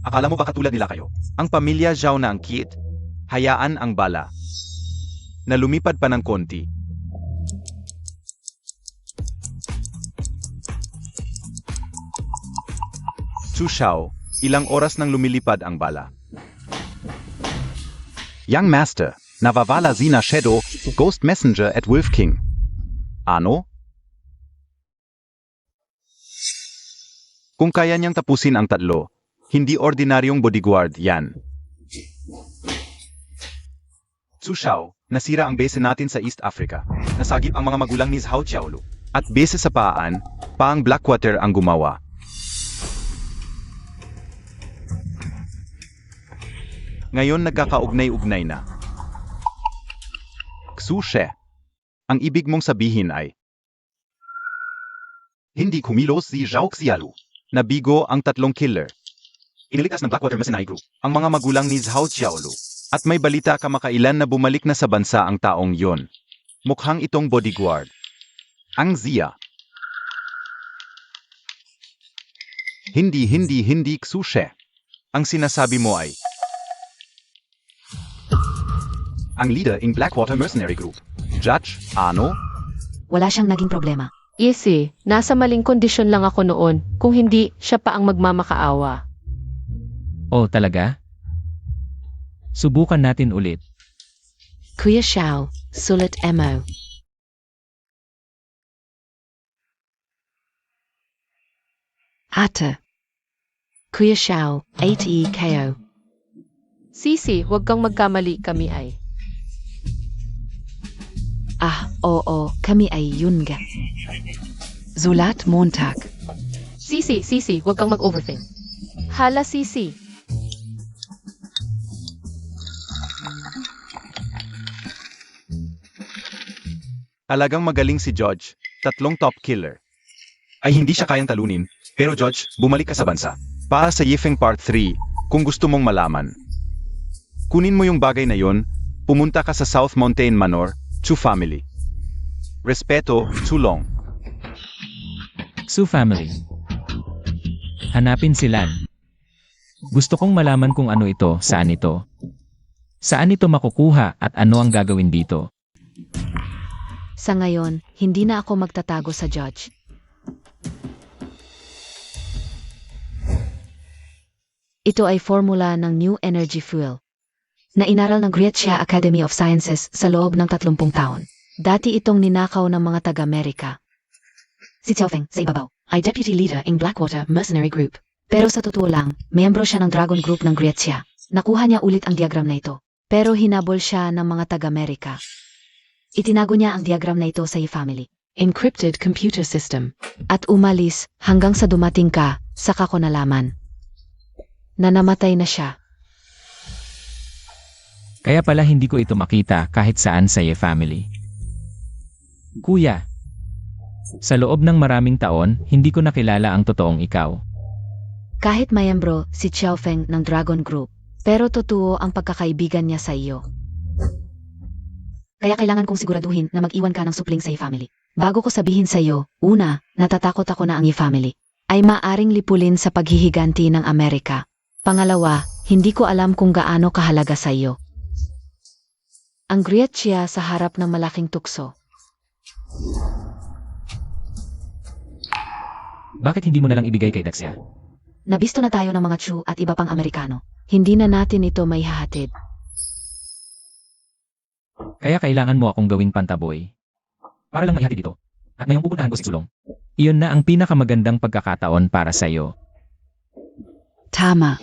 Akala mo ba katulad nila kayo? Ang pamilya Zhao na ang kit, hayaan ang bala. Na lumipad pa ng konti. Chu Xiao, ilang oras nang lumilipad ang bala. Young Master, nawawala si na Shadow, Ghost Messenger at Wolf King. Ano? Kung kaya niyang tapusin ang 3, hindi ordinaryong bodyguard yan. Chu Xiao, nasira ang base natin sa East Africa. Nasagip ang mga magulang ni Zhao Xiaolu. At base sa paan, paang Blackwater ang gumawa. Ngayon nagkakaugnay-ugnay na. Xushe. Ang ibig mong sabihin ay, Hindi kumilos si Zhao Xialu. nabigo ang tatlong killer, Iniligtas ng Blackwater Mercenary Group. ang mga magulang ni Zhao Xiaolu. At may balita kamakailan na bumalik na sa bansa ang taong yon. Mukhang itong bodyguard. Ang Zia. Hindi Xushe. Ang sinasabi mo ay, Ang leader in Blackwater Mercenary Group. Judge, ano? Wala siyang naging problema. Easy, nasa maling kondisyon lang ako noon. Kung hindi, siya pa ang magmamakaawa. Oh, talaga? Subukan natin ulit. Kuya Xiao, sulit mo. Ate. Kuya Xiao, 8 KO. Sisi, huwag kang magkamali, kami ay. Ah, oo, kami ay yun nga. Sulat Montag. Sisi, huwag kang mag-overthink. Hala, Sisi. Talagang magaling si Judge, tatlong top killer. Ay hindi siya kayang talunin. Pero Judge, bumalik ka sa bansa. Para sa Yifeng Part 3, kung gusto mong malaman. Kunin mo yung bagay na yon, pumunta ka sa South Mountain Manor, Chu Family. Respeto, Chulong. Xu family. Hanapin si Lan. Gusto kong malaman kung ano ito, saan ito. Saan ito makukuha at ano ang gagawin dito. Sa ngayon, hindi na ako magtatago sa judge. Ito ay formula ng New Energy Fuel na inaral ng Greccia Academy of Sciences sa loob ng 30 taon. Dati itong ninakaw ng mga taga-Amerika. Si Xiaofeng, sa ibabaw, ay deputy leader in Blackwater Mercenary Group. Pero sa totoo lang, miyembro siya ng Dragon Group ng Greccia. Nakuha niya ulit ang diagram na ito. Pero hinabol siya ng mga taga-Amerika. Itinago niya ang diagram na ito sa family. Encrypted computer system. At umalis hanggang sa dumating ka, saka ko nalaman na namatay na siya. Kaya pala hindi ko ito makita kahit saan sa Ye family. Kuya, sa loob ng maraming taon, hindi ko nakilala ang totoong ikaw. Kahit mayembro si Xiaofeng ng Dragon Group, pero totoo ang pagkakaibigan niya sa iyo. Kaya kailangan kong siguraduhin na mag-iwan ka ng supling sa family. Bago ko sabihin sa iyo, una, natatakot ako na ang family ay maaring lipulin sa paghihiganti ng Amerika. Pangalawa, hindi ko alam kung gaano kahalaga sa iyo ang Greccia sa harap ng malaking tukso. Bakit hindi mo na lang ibigay kay Daxia? Nabisto na tayo ng mga Chu at iba pang Amerikano. Hindi na natin ito may hahatid. Kaya kailangan mo akong gawing pantaboy. Para lang maihatid ito. At ngayong pupuntahan ko si Sulong. Iyon na ang pinakamagandang pagkakataon para sa iyo. Tama.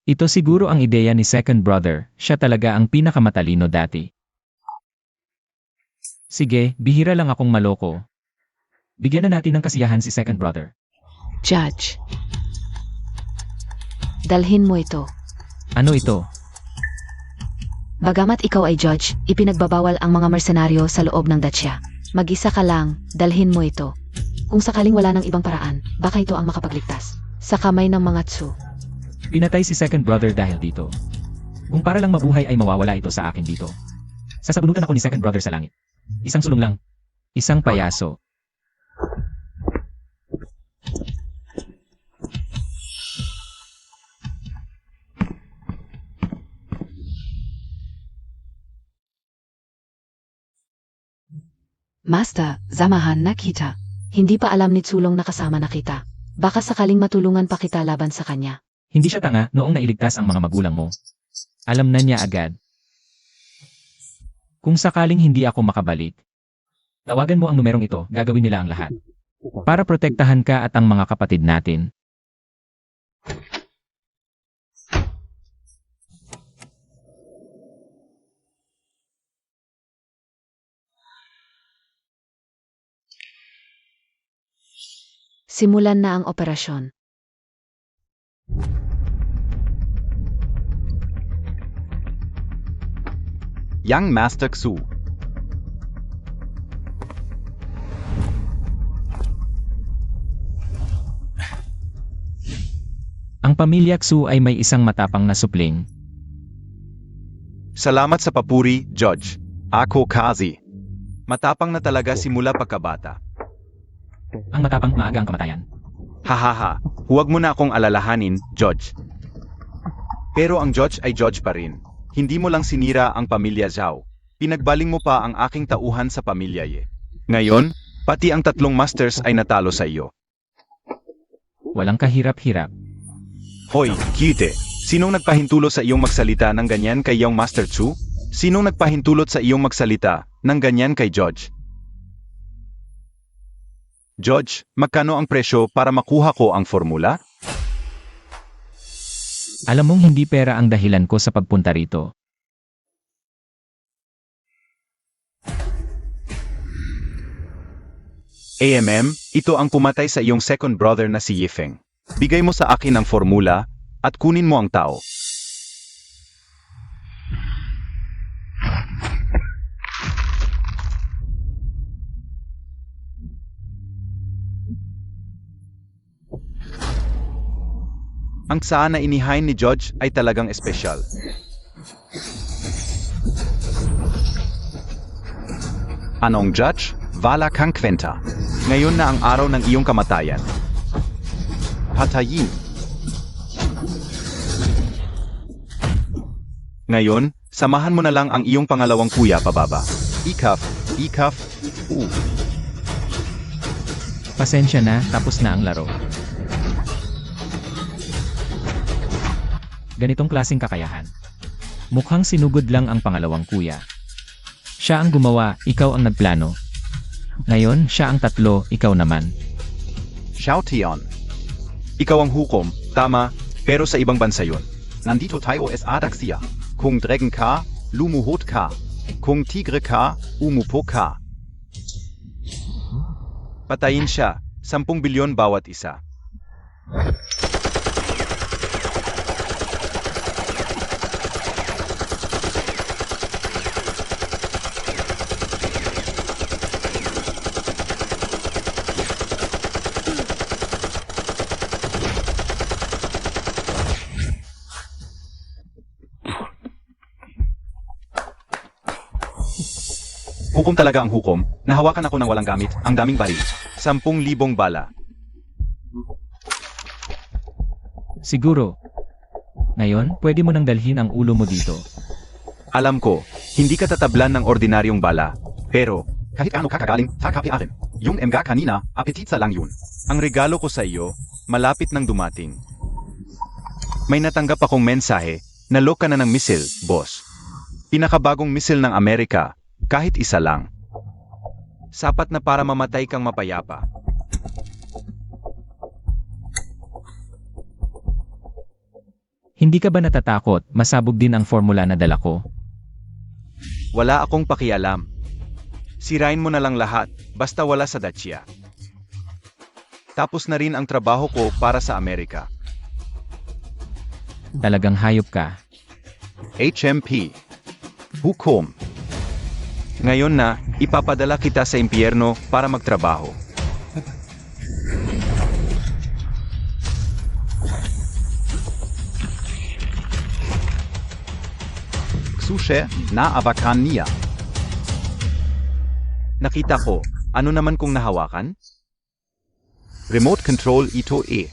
Ito siguro ang ideya ni Second Brother, siya talaga ang pinakamatalino dati. Sige, bihira lang akong maloko. Bigyan na natin ng kasiyahan si Second Brother. Judge. Dalhin mo ito. Ano ito? Bagamat ikaw ay judge, ipinagbabawal ang mga mersenaryo sa loob ng datsya. Mag-isa ka lang, dalhin mo ito. Kung sakaling wala ng ibang paraan, baka ito ang makapagligtas. Sa kamay ng mga Tsu. Pinatay si Second Brother dahil dito. Kung para lang mabuhay ay mawawala ito sa akin dito. Sasabunutan ako ni Second Brother sa langit. Isang sulong lang. Isang payaso. Master, samahan na kita. Hindi pa alam ni Tsulong na kasama na kita. Baka sakaling matulungan pa kita laban sa kanya. Hindi siya tanga noong nailigtas ang mga magulang mo. Alam na niya agad. Kung sakaling hindi ako makabalik, tawagan mo ang numerong ito, gagawin nila ang lahat. Para protektahan ka at ang mga kapatid natin. Simulan na ang operasyon. Young Master Xu. Ang pamilya Xu ay may isang matapang na supling. Salamat sa papuri, Judge. Ako Kazi. Matapang na talaga simula pagkabata. Ang matapang maaga ang kamatayan. Hahaha, huwag mo na akong alalahanin, Judge. Pero ang Judge ay Judge pa rin. Hindi mo lang sinira ang pamilya Zhao. Pinagbaling mo pa ang aking tauhan sa pamilya Ye. Ngayon, pati ang 3 masters ay natalo sa iyo. Walang kahirap-hirap. Hoy, Kite, sinong nagpahintulot sa iyong magsalita ng ganyan kay Young Master Chu? Sinong nagpahintulot sa iyong magsalita ng ganyan kay Judge? Judge, magkano ang presyo para makuha ko ang formula? Alam mong hindi pera ang dahilan ko sa pagpunta rito. AMM, ito ang pumatay sa iyong second brother na si Yifeng. Bigay mo sa akin ang formula at kunin mo ang tao. Ang saan na inihain ni Judge ay talagang espesyal. Anong Judge? Wala kang kwenta. Ngayon na ang araw ng iyong kamatayan. Patayin. Ngayon, samahan mo na lang ang iyong pangalawang kuya pababa. Ikaf, u. Pasensya na, tapos na ang laro. Ganitong klaseng kakayahan. Mukhang sinugod lang ang pangalawang kuya. Siya ang gumawa, ikaw ang nagplano. Ngayon, siya ang 3, ikaw naman. Xiaotian. Ikaw ang hukom, tama, pero sa ibang bansa yun. Nandito tayo sa Daxia. Kung Dragon ka, lumuhod ka. Kung Tigre ka, umupo ka. Patayin siya, 10 bilyon bawat isa. Hukom talaga ang hukom, nahawakan ako ng walang gamit, ang daming baril. 10,000 bala. Siguro. Ngayon, pwede mo nang dalhin ang ulo mo dito. Alam ko, hindi ka tatablan ng ordinaryong bala. Pero, kahit ano kakagaling, takapiakin. Yung emga kanina, apetitsa lang yun. Ang regalo ko sa iyo, malapit nang dumating. May natanggap akong mensahe, nalok ka na ng misil, boss. Pinakabagong misil ng Amerika, kahit isa lang. Sapat na para mamatay kang mapayapa. Hindi ka ba natatakot, masabog din ang formula na dala ko? Wala akong pakialam. Sirain mo na lang lahat, basta wala sa Dacia. Tapos na rin ang trabaho ko para sa Amerika. Talagang hayop ka. HMP. Hukom. Ngayon na, ipapadala kita sa impyerno para magtrabaho. Ksushe na abakan niya. Nakita ko, ano naman kung nahawakan? Remote control ito eh.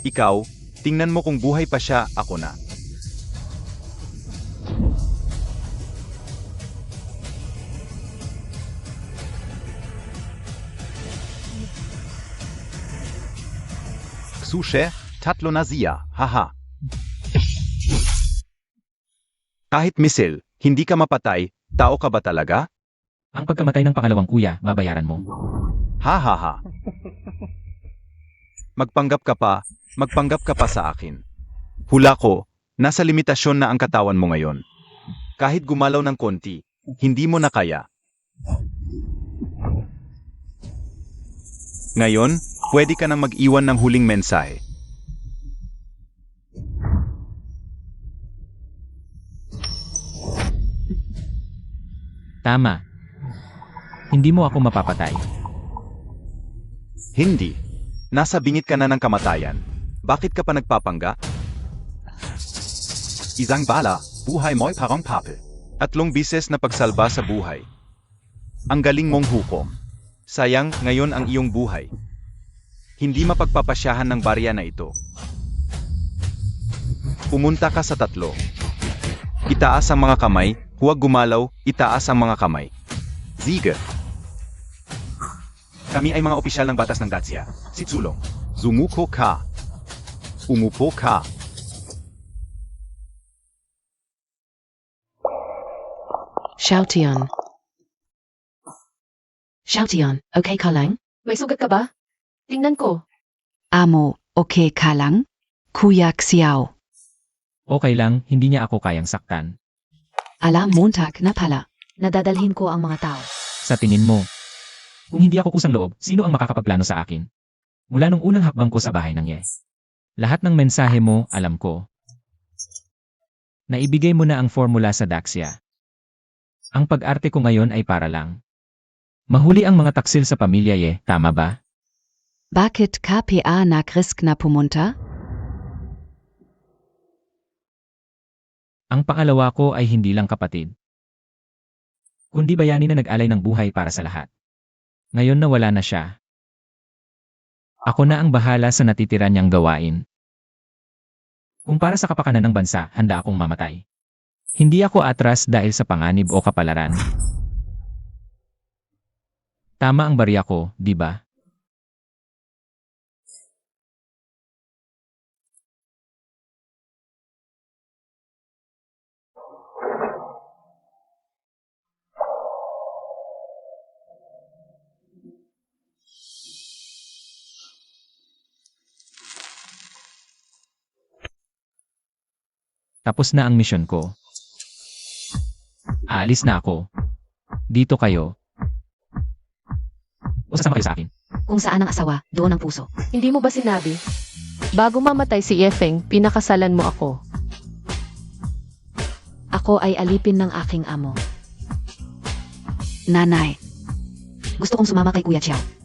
Ikaw, tingnan mo kung buhay pa siya, ako na. Ksushe, tatlo na siya, haha. Kahit misil, hindi ka mapatay, tao ka ba talaga? Ang pagkamatay ng pangalawang kuya, babayaran mo. Ha ha ha. Magpanggap ka pa sa akin. Hula ko, nasa limitasyon na ang katawan mo ngayon. Kahit gumalaw ng konti, hindi mo na kaya. Ngayon, pwede ka nang mag-iwan ng huling mensahe. Tama. Hindi mo ako mapapatay. Hindi. Nasa bingit ka na ng kamatayan. Bakit ka pa nagpapangga? Isang bala, buhay mo'y parang papel. 3 bises na pagsalba sa buhay. Ang galing mong hukom. Sayang, ngayon ang iyong buhay. Hindi mapagpapasyahan ng barya na ito. Pumunta ka sa 3. Itaas ang mga kamay, huwag gumalaw, itaas ang mga kamay. Siege. Kami ay mga opisyal ng batas ng Dacia. Si Tsulong. Zumuko ka. Umupo ka. Shoution. Shoution, okay ka lang? May sugat ka ba? Tingnan ko. Amo, okay ka lang? Kuya Xiao. Okay lang, hindi niya ako kayang saktan. Ala Montag na pala. Nadadalhin ko ang mga tao. Sa tingin mo, kung hindi ako kusang loob, sino ang makakapagplano sa akin? Mula nung unang hakbang ko sa bahay ng Yes. Lahat ng mensahe mo, alam ko. Naibigay mo na ang formula sa Daxia. Ang pag-arte ko ngayon ay para lang. Mahuli ang mga taksil sa pamilya Ye, tama ba? Bakit KPA nagrisk na pumunta? Ang pangalawa ko ay hindi lang kapatid. Kundi bayani na nag-alay ng buhay para sa lahat. Ngayon na wala na siya. Ako na ang bahala sa natitira niyang gawain. Kung para sa kapakanan ng bansa, handa akong mamatay. Hindi ako atras dahil sa panganib o kapalaran. Tama ang barya ko, di ba? Tapos na ang misyon ko. Aalis na ako. Dito kayo. O sasama kayo sa akin. Kung saan ang asawa, doon ang puso. Hindi mo ba sinabi? Bago mamatay si Yefeng, pinakasalan mo ako. Ako ay alipin ng aking amo. Nanay. Gusto kong sumama kay Kuya Chiao.